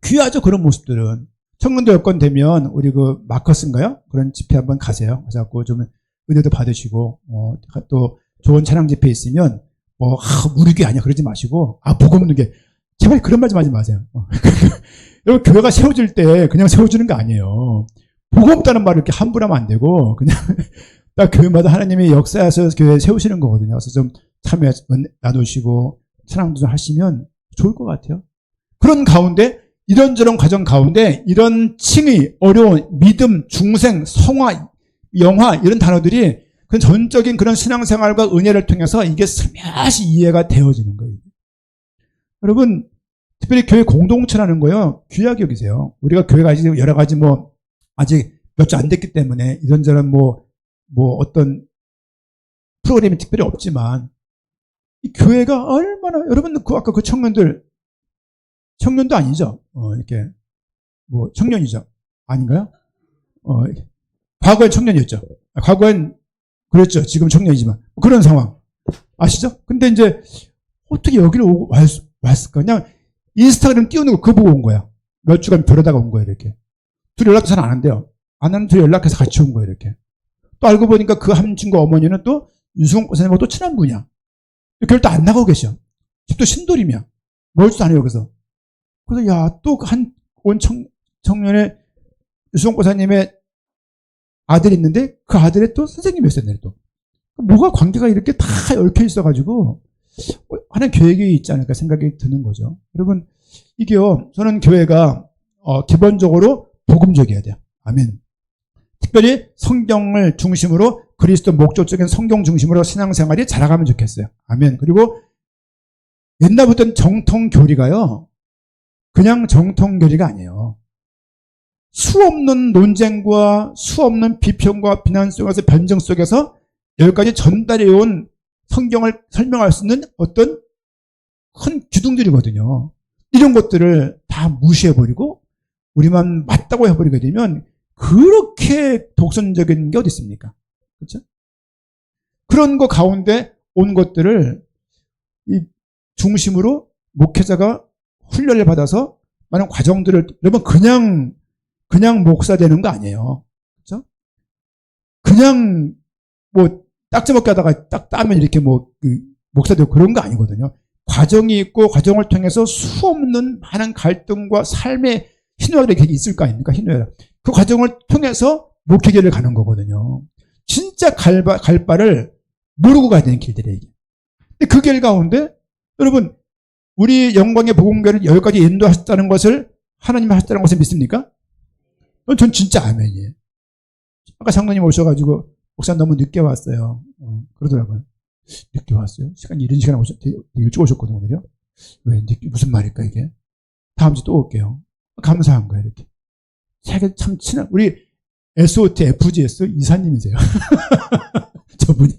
귀하죠 그런 모습들은. 청년도 여건 되면 우리 그 마커스인가요? 그런 집회 한번 가세요. 그래서 좀 은혜도 받으시고 또 좋은 찬양 집회 있으면 무르기 아니야 그러지 마시고 복음 누게 제발 그런 말 좀 하지 마세요. 여러분 교회가 세워질 때 그냥 세워주는 거 아니에요. 복음 없다는 말을 이렇게 함부로 하면 안 되고 그냥 딱 교회마다 하나님이 역사에서 교회 세우시는 거거든요. 그래서 좀 참여 나누시고 찬양도 좀 하시면 좋을 것 같아요. 그런 가운데 이런저런 과정 가운데 이런 칭의, 어려운 믿음, 중생, 성화, 영화 이런 단어들이 그 전적인 그런 신앙생활과 은혜를 통해서 이게 슬며시 이해가 되어지는 거예요. 여러분 특별히 교회 공동체라는 거요 귀하게 여기세요. 우리가 교회가 아직 여러 가지 아직 몇 주 안 됐기 때문에 이런저런 어떤 프로그램이 특별히 없지만 이 교회가 얼마나 여러분 아까 그 청년도 아니죠. 이렇게 청년이죠. 아닌가요? 과거엔 청년이었죠. 과거엔 그랬죠. 지금 청년이지만 그런 상황 아시죠? 근데 이제 어떻게 여기를 왔을까? 그냥 인스타그램 띄우는 거 그거 보고 온 거야. 몇 주간 벼르다가 온 거야 이렇게. 둘이 연락도 잘 안 한대요. 안 하는 둘이 연락해서 같이 온 거야 이렇게. 또 알고 보니까 그 한 친구 어머니는 또 유승훈 선생님하고 또 친한 분이야. 교회를 또 안 나가고 계셔. 집도 신도림이야. 멀지도 않아요 여기서. 그래서 또 한 온 청년의 유승훈 고사님의 아들이 있는데 그 아들의 또 선생님이었어요. 또 뭐가 관계가 이렇게 다 얽혀 있어가지고 하나님 계획이 있지 않을까 생각이 드는 거죠. 여러분 이게요 저는 교회가 기본적으로 복음적이어야 돼요. 아멘. 특별히 성경을 중심으로 그리스도 목적적인 성경 중심으로 신앙생활이 자라가면 좋겠어요. 아멘. 그리고 옛날부터는 정통교리가요 그냥 정통교리가 아니에요. 수없는 논쟁과 수없는 비평과 비난 속에서 변증 속에서 여기까지 전달해온 성경을 설명할 수 있는 어떤 큰 기둥들이거든요. 이런 것들을 다 무시해버리고 우리만 맞다고 해버리게 되면 그렇게 독선적인 게 어디 있습니까? 그렇죠? 그런 거 가운데 온 것들을 이 중심으로 목회자가 훈련을 받아서 많은 과정들을 여러분 그냥 목사 되는 거 아니에요. 그렇죠? 그냥 딱지 먹게 하다가 딱 따면 이렇게 목사 되고 그런 거 아니거든요. 과정이 있고 과정을 통해서 수없는 많은 갈등과 삶의 희노애락이 있을 거 아닙니까? 희노애락. 그 과정을 통해서 목회길을 가는 거거든요. 진짜 갈 바를 모르고 가야 되는 길들이에요. 근데 그 길 가운데 여러분 우리 영광의 복음교회를 여기까지 인도하셨다는 것을 하나님이 하셨다는 것을 믿습니까? 전 진짜 아멘이에요. 아까 장로님 오셔가지고 목사님 너무 늦게 왔어요. 그러더라고요. 늦게 왔어요? 시간이 이른 시간에 일찍 오셨거든요, 오늘요. 왜 늦게, 무슨 말일까 이게? 다음 주에 또 올게요. 감사한 거예요, 이렇게. 되게 참 친한, 우리 SOT, FGS 이사님이세요. 저분이.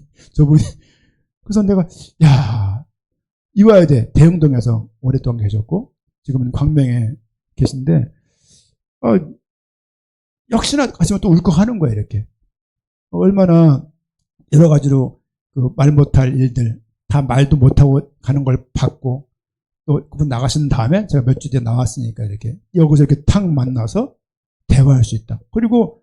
그래서 내가, 야, 이와야 돼. 대흥동에서 오랫동안 계셨고, 지금은 광명에 계신데, 역시나 가시면 또 울컥하는 거예요, 이렇게. 얼마나 여러 가지로 그 말 못할 일들, 다 말도 못하고 가는 걸 봤고, 또 그분 나가신 다음에 제가 몇 주 뒤에 나왔으니까 이렇게 여기서 이렇게 탁 만나서 대화할 수 있다. 그리고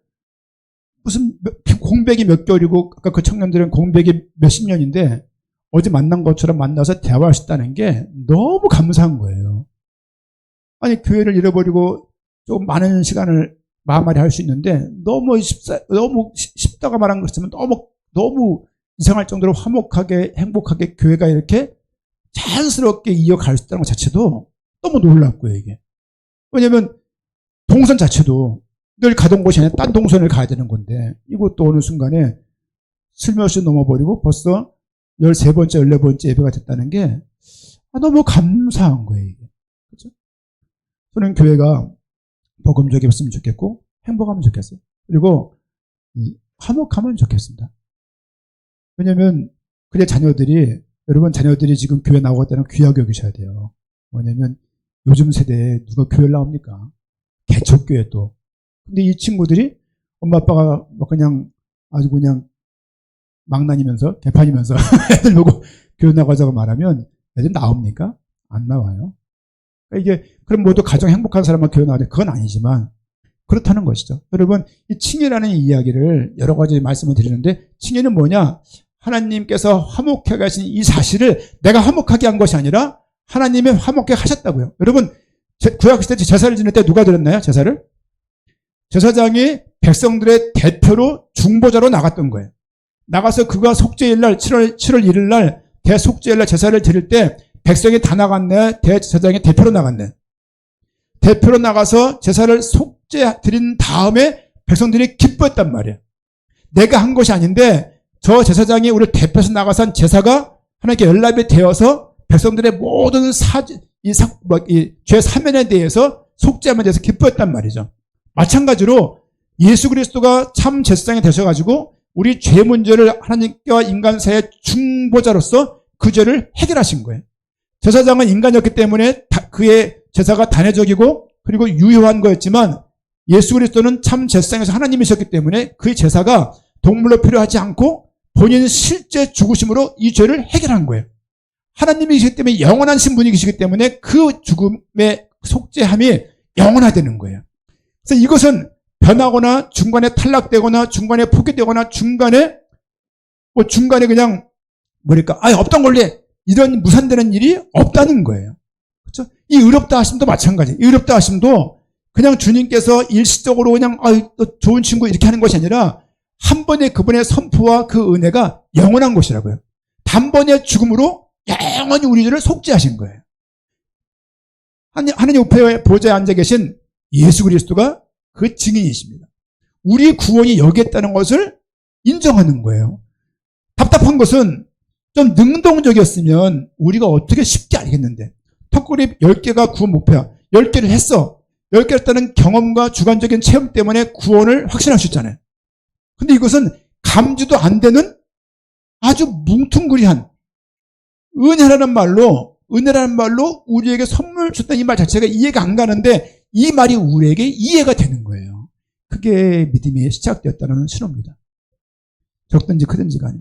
무슨 공백이 몇 개월이고, 아까 그 청년들은 공백이 몇십 년인데, 어제 만난 것처럼 만나서 대화할 수 있다는 게 너무 감사한 거예요. 아니, 교회를 잃어버리고 좀 많은 시간을 마음앓이 할 수 있는데, 너무 쉽다가 말한 것처럼 너무 이상할 정도로 화목하게, 행복하게 교회가 이렇게 자연스럽게 이어갈 수 있다는 것 자체도 너무 놀랍고요, 이게. 왜냐면, 동선 자체도 늘 가던 곳이 아니라 딴 동선을 가야 되는 건데, 이것도 어느 순간에 슬며시 넘어버리고 벌써 13번째, 14번째 예배가 됐다는 게 너무 감사한 거예요, 이게. 그렇죠? 저는 교회가 복음적이었으면 좋겠고, 행복하면 좋겠어요. 그리고 화목하면 좋겠습니다. 왜냐면, 그래 여러분 자녀들이 지금 교회 나오고 있다는 귀하게 여기셔야 돼요. 뭐냐면, 요즘 세대에 누가 교회를 나옵니까? 개척교회 또. 근데 이 친구들이 엄마 아빠가 아주 그냥 망나니면서, 개판이면서 애들 보고 교회 나가자고 말하면 애들 나옵니까? 안 나와요. 그러니까 이게, 그럼 모두 가정 행복한 사람만 교회 나가는데 그건 아니지만, 그렇다는 것이죠. 여러분, 이 칭의라는 이야기를 여러 가지 말씀을 드리는데, 칭의는 뭐냐? 하나님께서 화목하게 하신 이 사실을 내가 화목하게 한 것이 아니라 하나님이 화목하게 하셨다고요. 여러분, 구약시대 제사를 지낼 때 누가 드렸나요? 제사를? 제사장이 백성들의 대표로 중보자로 나갔던 거예요. 나가서 그가 속죄일날 7월 1일 날 대속죄일날 제사를 드릴 때 백성이 다 나갔네. 대제사장이 대표로 나갔네. 대표로 나가서 제사를 속죄 드린 다음에 백성들이 기뻐했단 말이에요. 내가 한 것이 아닌데 저 제사장이 우리 대표해서 나가서 한 제사가 하나님께 연락이 되어서 백성들의 모든 죄 사면에 대해서 속죄함에 대해서 기뻐했단 말이죠. 마찬가지로 예수 그리스도가 참 제사장이 되셔가지고 우리 죄 문제를 하나님과 인간 사이의 중보자로서 그 죄를 해결하신 거예요. 제사장은 인간이었기 때문에 그의 제사가 단회적이고 그리고 유효한 거였지만 예수 그리스도는 참 제사장에서 하나님이셨기 때문에 그의 제사가 동물로 필요하지 않고 본인 실제 죽으심으로 이 죄를 해결한 거예요. 하나님이시기 때문에 영원한 신분이시기 때문에 그 죽음의 속죄함이 영원하다는 거예요. 그래서 이것은 변하거나 중간에 탈락되거나 중간에 포기되거나 중간에 그냥 없던 걸래 이런 무산되는 일이 없다는 거예요. 그렇죠? 이 의롭다 하심도 마찬가지. 이 의롭다 하심도 그냥 주님께서 일시적으로 그냥 좋은 친구 이렇게 하는 것이 아니라 한 번의 그분의 선포와 그 은혜가 영원한 것이라고요. 단번의 죽음으로 영원히 우리들을 속죄하신 거예요. 하나님 우편의 보좌에 앉아 계신 예수 그리스도가 그 증인이십니다. 우리 구원이 여기 있다는 것을 인정하는 거예요. 답답한 것은 좀 능동적이었으면 우리가 어떻게 쉽게 알겠는데 턱걸이 10개가 구원 목표야. 10개를 했어. 10개를 했다는 경험과 주관적인 체험 때문에 구원을 확신할 수 있잖아요. 근데 이것은 감지도 안 되는 아주 뭉퉁그리한 은혜라는 말로 우리에게 선물 줬다는 이 말 자체가 이해가 안 가는데 이 말이 우리에게 이해가 되는 거예요. 그게 믿음이 시작되었다는 신호입니다. 적든지 크든지 간에.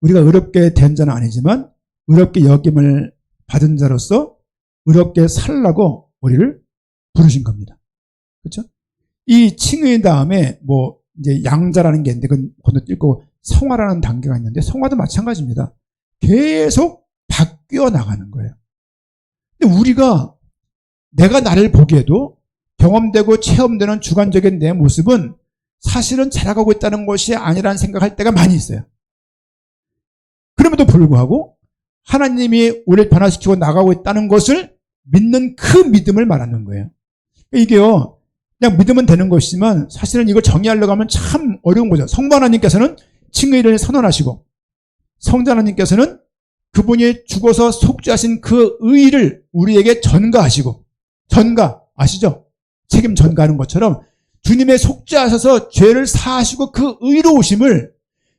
우리가 의롭게 된 자는 아니지만 의롭게 여김을 받은 자로서 의롭게 살라고 우리를 부르신 겁니다. 그렇죠? 이 칭의 다음에 이제 양자라는 게 있는데 그건 건너뛰고 성화라는 단계가 있는데 성화도 마찬가지입니다. 계속 바뀌어 나가는 거예요. 근데 우리가 내가 나를 보기에도 경험되고 체험되는 주관적인 내 모습은 사실은 자라가고 있다는 것이 아니라는 생각할 때가 많이 있어요. 그럼에도 불구하고 하나님이 우리를 변화시키고 나가고 있다는 것을 믿는 그 믿음을 말하는 거예요. 이게요, 그냥 믿으면 되는 것이지만 사실은 이걸 정의하려고 하면 참 어려운 거죠. 성부 하나님께서는 칭의를 선언하시고 성자 하나님께서는 그분이 죽어서 속죄하신 그 의를 우리에게 전가하시고, 전가 아시죠? 책임 전가하는 것처럼 주님의 속죄하셔서 죄를 사하시고 그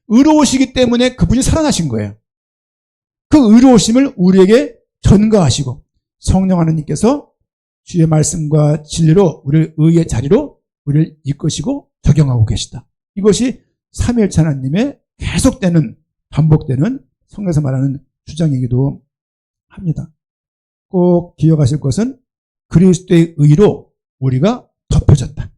의로우시기 때문에 그분이 살아나신 거예요. 그 의로우심을 우리에게 전가하시고 성령 하나님께서 주의 말씀과 진리로 우리를 의의 자리로 우리를 이끄시고 적용하고 계시다. 이것이 삼위일체 하나님의 계속되는 반복되는 성경에서 말하는 주장이기도 합니다. 꼭 기억하실 것은 그리스도의 의로 우리가 덮여졌다.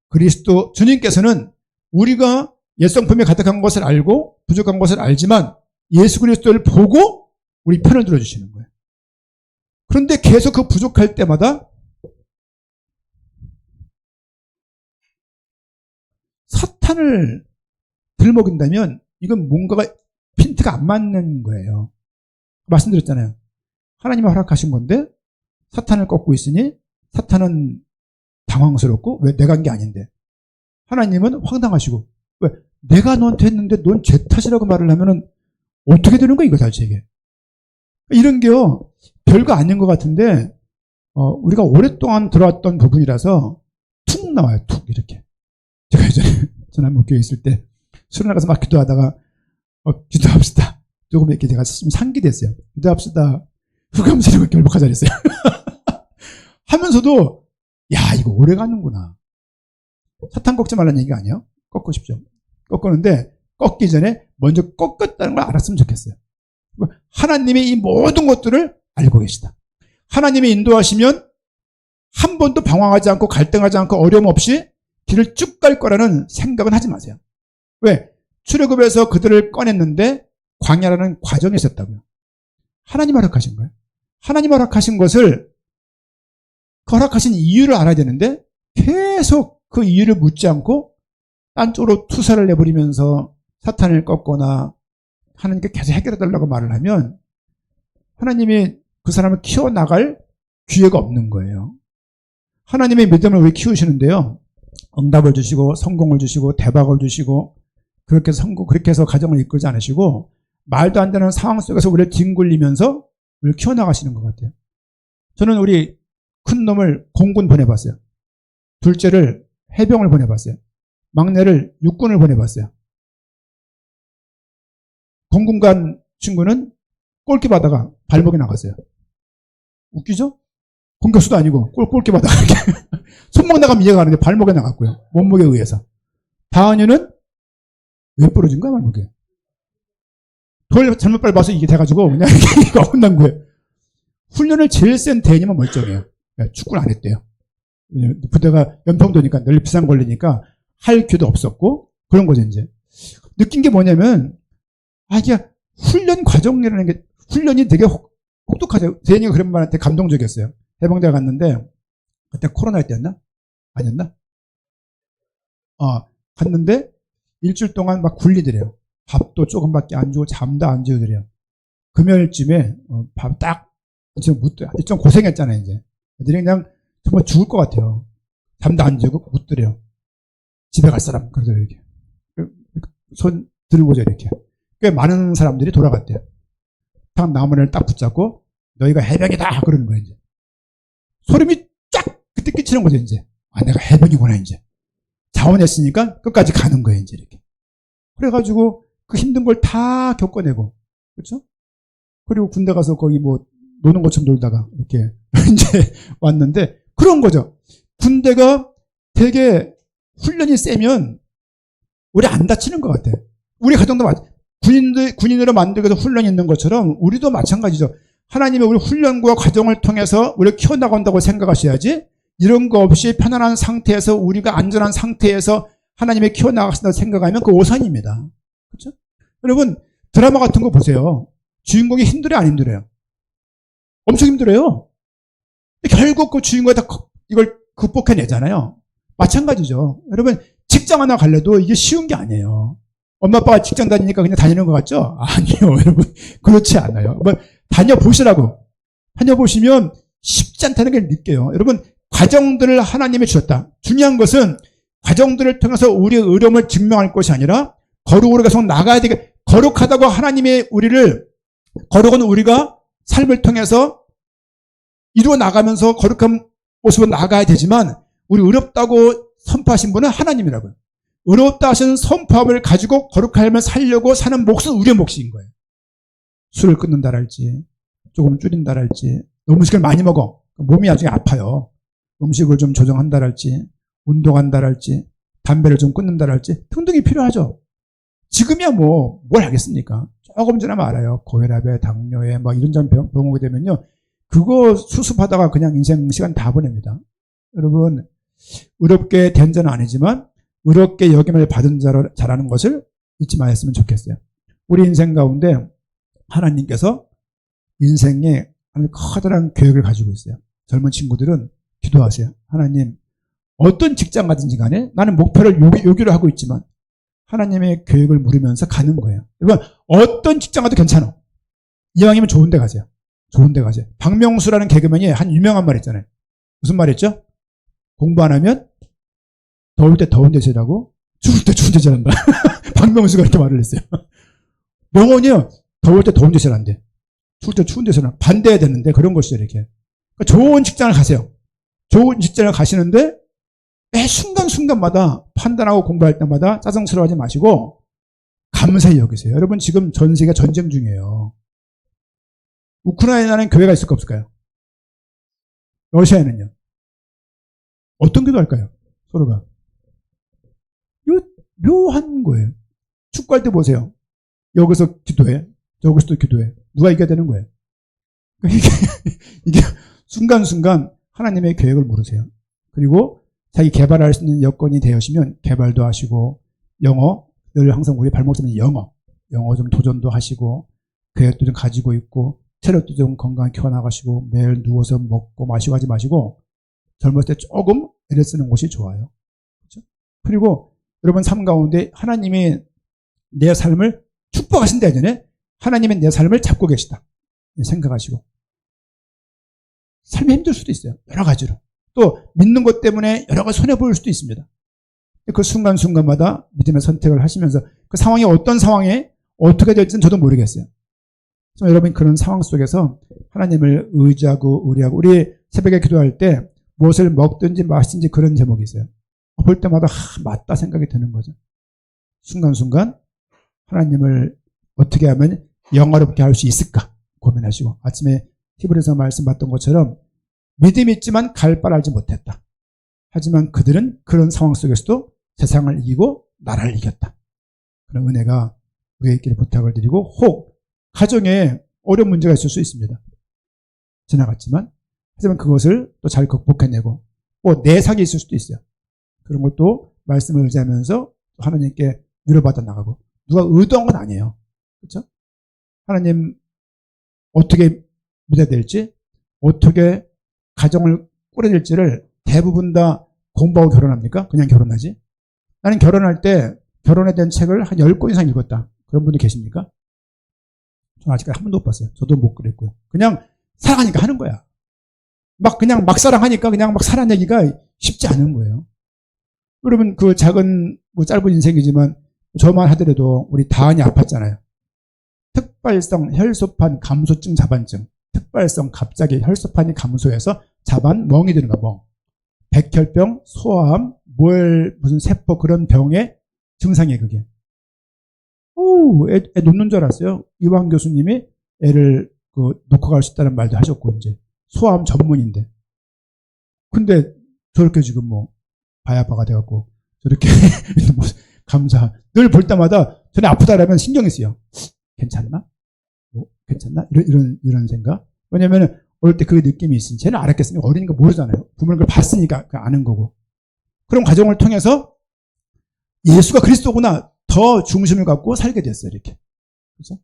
그리스도 주님께서는 우리가 옛성품이 가득한 것을 알고 부족한 것을 알지만 예수 그리스도를 보고 우리 편을 들어주시는 거예요. 그런데 계속 그 부족할 때마다 사탄을 들먹인다면 이건 뭔가가 핀트가 안 맞는 거예요. 말씀드렸잖아요. 하나님이 허락하신 건데 사탄을 꺾고 있으니 사탄은 당황스럽고 왜 내가 한 게 아닌데, 하나님은 황당하시고 왜 내가 너한테 했는데 넌 제 탓이라고 말을 하면은 어떻게 되는 거야 이거 도대체. 이런 게요 별거 아닌 것 같은데 우리가 오랫동안 들어왔던 부분이라서 툭 나와요. 툭 이렇게. 제가 예전에 전한목 교회 있을 때 술을 나가서 막 기도하다가 기도합시다. 조금 이렇게 제가 좀 상기됐어요. 기도합시다. 흑암스러워 결박하자 그랬어요. 하면서도 야 이거 오래 가는구나. 사탄 꺾지 말라는 얘기가 아니에요. 꺾으십시오. 꺾었는데 꺾기 전에 먼저 꺾었다는 걸 알았으면 좋겠어요. 하나님이 이 모든 것들을 알고 계시다. 하나님이 인도하시면 한 번도 방황하지 않고 갈등하지 않고 어려움 없이 길을 쭉 갈 거라는 생각은 하지 마세요. 왜? 출애굽에서 그들을 꺼냈는데 광야라는 과정이 있었다고요. 하나님 허락하신 거예요. 하나님 허락하신 것을 그 허락하신 이유를 알아야 되는데 계속 그 이유를 묻지 않고 딴 쪽으로 투사를 내버리면서 사탄을 꺾거나 하나님께 계속 해결해달라고 말을 하면 하나님이 그 사람을 키워나갈 기회가 없는 거예요. 하나님의 믿음을 왜 키우시는데요? 응답을 주시고 성공을 주시고 대박을 주시고 그렇게 해서 가정을 이끌지 않으시고 말도 안 되는 상황 속에서 우리를 뒹굴리면서 우리를 키워나가시는 것 같아요. 저는 우리 큰 놈을 공군 보내봤어요. 둘째를 해병을 보내봤어요. 막내를 육군을 보내봤어요. 공군 간 친구는 골키바다가 발목이 나갔어요. 웃기죠? 공격수도 아니고 골키바다가 이렇게 손목 나가면 이해가 가는데 발목에 나갔고요. 몸무게에 의해서. 다은이는 왜 부러진 거야 발목에? 돌 잘못 밟아서 이게 돼가지고 그냥 이게 혼난 거예요. 훈련을 제일 센 대인이면 멀쩡해요. 축구를 안 했대요. 부대가 연평도니까 늘 비상 걸리니까 할 기회도 없었고 그런 거죠 이제. 느낀 게 뭐냐면 이게 훈련 과정이라는 게 훈련이 되게 혹독하죠. 대인이가 그런 말한테 감동적이었어요. 해병대 갔는데 그때 코로나 때였나? 아니었나? 갔는데 일주일 동안 막 굴리더래요. 밥도 조금밖에 안 주고 잠도 안 재우더래요. 금요일쯤에 밥 딱 좀 고생했잖아요 이제. 애들이 그냥 정말 죽을 것 같아요. 잠도 안 재우고 묻더래요. 집에 갈 사람 그러더래요 이렇게. 손 들고죠 이렇게. 꽤 많은 사람들이 돌아갔대요. 딱 나무를 딱 붙잡고 너희가 해병이다 그러는 거예요 이제. 소름이 쫙 그때 끼치는 거죠 이제. 내가 해병이구나 이제. 자원했으니까 끝까지 가는 거예요 이제 이렇게. 그래가지고 그 힘든 걸 다 겪어내고 그렇죠? 그리고 군대 가서 거기 뭐 노는 것처럼 놀다가 이렇게 이제 왔는데 그런 거죠. 군대가 되게 훈련이 세면 우리 안 다치는 것 같아. 우리 가정도 군인으로 만들기 위해서 훈련이 있는 것처럼 우리도 마찬가지죠. 하나님이 우리 훈련과 과정을 통해서 우리를 키워나간다고 생각하셔야지 이런 거 없이 편안한 상태에서 우리가 안전한 상태에서 하나님이 키워나가신다고 생각하면 그 오산입니다. 그렇죠? 여러분 드라마 같은 거 보세요. 주인공이 힘들어요 안 힘들어요? 엄청 힘들어요. 결국 그 주인공이 다 이걸 극복해내잖아요. 마찬가지죠. 여러분 직장 하나 갈래도 이게 쉬운 게 아니에요. 엄마 아빠가 직장 다니니까 그냥 다니는 것 같죠? 아니요, 여러분. 그렇지 않아요. 다녀보시라고. 다녀보시면 쉽지 않다는 걸 느껴요. 여러분, 과정들을 하나님이 주셨다. 중요한 것은 과정들을 통해서 우리의 의로움을 증명할 것이 아니라 거룩으로 계속 나가야 되게, 거룩하다고 하나님의 거룩은 우리가 삶을 통해서 이루어 나가면서 거룩한 모습으로 나가야 되지만, 우리 의롭다고 선포하신 분은 하나님이라고요. 의롭다 하시는 선포함을 가지고 거룩한 삶을 살려고 사는 몫은 우리의 몫인 거예요. 술을 끊는다랄지, 조금 줄인다랄지, 음식을 많이 먹어. 몸이 나중에 아파요. 음식을 좀 조정한다랄지, 운동한다랄지, 담배를 좀 끊는다랄지 등등이 필요하죠. 지금이야 뭘 하겠습니까? 조금 지나면 알아요. 고혈압에, 당뇨에, 이런 병 오게 되면요. 그거 수습하다가 그냥 인생 시간 다 보냅니다. 여러분, 의롭게 된 자는 아니지만, 의롭게 여김을 받은 자라는 것을 잊지 마셨으면 좋겠어요. 우리 인생 가운데 하나님께서 인생에 커다란 계획을 가지고 있어요. 젊은 친구들은 기도하세요. 하나님, 어떤 직장 가든지 간에 나는 목표를 요기를 하고 있지만 하나님의 계획을 물으면서 가는 거예요. 여러분, 어떤 직장 가도 괜찮아. 이왕이면 좋은 데 가세요. 좋은 데 가세요. 박명수라는 개그맨이 한 유명한 말 있잖아요. 무슨 말 했죠? 공부 안 하면 더울 때 더운 데서 일하고 추울 때 추운 데서 일한다. 박명수가 이렇게 말을 했어요. 명언이요. 더울 때 더운 데서 일한대. 추울 때 추운 데서 일한다. 반대해야 되는데 그런 것이죠. 이렇게. 그러니까 좋은 직장을 가세요. 좋은 직장을 가시는데 매 순간순간마다 판단하고 공부할 때마다 짜증스러워하지 마시고 감사히 여기세요. 여러분, 지금 전 세계가 전쟁 중이에요. 우크라이나는 교회가 있을까 없을까요? 러시아에는요? 어떤 기도할까요? 서로가. 묘한 거예요. 축구할 때 보세요. 여기서 기도해. 여기서도 기도해. 누가 이겨야 되는 거예요? 이게 순간순간 하나님의 계획을 모르세요. 그리고 자기 개발할 수 있는 여건이 되시면 개발도 하시고, 영어, 늘 항상 우리 발목 잡는 영어 좀 도전도 하시고, 계획도 좀 가지고 있고, 체력도 좀 건강히 키워나가시고, 매일 누워서 먹고 마시고 하지 마시고, 젊었을 때 조금 애를 쓰는 것이 좋아요. 그렇죠? 그리고 여러분 삶 가운데 하나님이 내 삶을 축복하신다 예전에 하나님은 내 삶을 잡고 계시다 생각하시고, 삶이 힘들 수도 있어요. 여러 가지로. 또 믿는 것 때문에 여러 가지 손해보일 수도 있습니다. 그 순간순간마다 믿음의 선택을 하시면서 그 상황이 어떤 상황에 어떻게 될지는 저도 모르겠어요. 여러분, 그런 상황 속에서 하나님을 의지하고 우리 새벽에 기도할 때 무엇을 먹든지 마시든지 그런 제목이 있어요. 볼 때마다 맞다 생각이 드는 거죠. 순간순간 하나님을 어떻게 하면 영화롭게 할 수 있을까 고민하시고, 아침에 히브리서 말씀 봤던 것처럼 믿음이 있지만 갈 바를 알지 못했다. 하지만 그들은 그런 상황 속에서도 세상을 이기고 나라를 이겼다. 그런 은혜가 우리에게 있기를 부탁을 드리고, 혹 가정에 어려운 문제가 있을 수 있습니다. 지나갔지만 하지만 그것을 또 잘 극복해내고, 또 내상이 있을 수도 있어요. 그런 것도 말씀을 의지하면서 하나님께 위로받아 나가고, 누가 의도한 건 아니에요. 그렇죠? 하나님 어떻게 믿어야 될지, 어떻게 가정을 꾸려야 될지를 대부분 다 공부하고 결혼합니까? 그냥 결혼하지? 나는 결혼할 때 결혼에 대한 책을 한 10권 이상 읽었다. 그런 분들 계십니까? 저는 아직까지 한 번도 못 봤어요. 저도 못 그랬고요. 그냥 사랑하니까 하는 거야. 그냥 막 사랑하니까 그냥 막 살아내기가 쉽지 않은 거예요. 여러분, 그 작은, 짧은 인생이지만 저만 하더라도 우리 다은이 아팠잖아요. 특발성 혈소판 감소증 자반증. 특발성 갑자기 혈소판이 감소해서 자반, 멍이 드는 거야, 멍. 백혈병, 소아암, 무슨 세포 그런 병의 증상이에요, 그게. 애 놓는 줄 알았어요. 이왕 교수님이 애를 놓고 갈 수 있다는 말도 하셨고, 이제. 소아암 전문인데. 근데 저렇게 지금 바야바가 돼갖고, 저렇게, 감사. 늘 볼 때마다 전에 아프다라면 신경이 쓰여. 괜찮나? 괜찮나? 이런 생각? 왜냐면, 어릴 때 그 느낌이 있으니, 쟤는 알았겠습니까? 어리니까 모르잖아요. 부모님 그걸 봤으니까 아는 거고. 그런 과정을 통해서 예수가 그리스도구나 더 중심을 갖고 살게 됐어요, 이렇게. 그렇죠?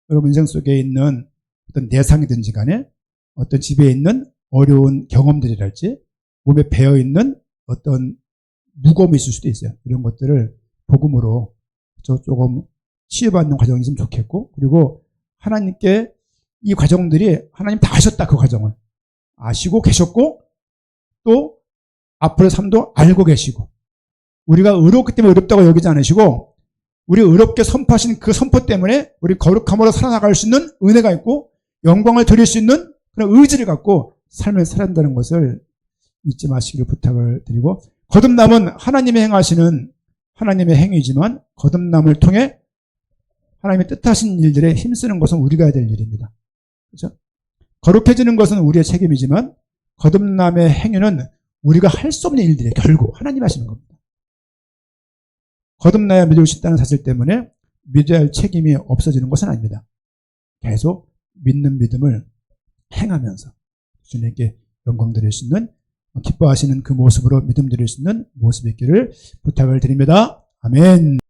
여러분 인생 속에 있는 어떤 내상이든지 간에 어떤 집에 있는 어려운 경험들이랄지 몸에 배어있는 어떤 무거움이 있을 수도 있어요. 이런 것들을 복음으로 조금 치유받는 과정이 있으면 좋겠고, 그리고 하나님께 이 과정들이 하나님 다 아셨다. 그 과정을 아시고 계셨고, 또 앞으로의 삶도 알고 계시고, 우리가 의롭기 때문에 의롭다고 여기지 않으시고, 우리 의롭게 선포하신 그 선포 때문에 우리 거룩함으로 살아나갈 수 있는 은혜가 있고 영광을 드릴 수 있는 그런 의지를 갖고 삶을 살아간다는 것을 잊지 마시기를 부탁을 드리고, 거듭남은 하나님이 행하시는 하나님의 행위지만 거듭남을 통해 하나님의 뜻하신 일들에 힘쓰는 것은 우리가 해야 될 일입니다. 그렇죠? 거룩해지는 것은 우리의 책임이지만 거듭남의 행위는 우리가 할 수 없는 일들이에요. 결국 하나님 하시는 겁니다. 거듭나야 믿을 수 있다는 사실 때문에 믿어야 할 책임이 없어지는 것은 아닙니다. 계속 믿는 믿음을 행하면서 주님께 영광 드릴 수 있는, 기뻐하시는 그 모습으로 믿음 드릴 수 있는 모습이 있기를 부탁을 드립니다. 아멘.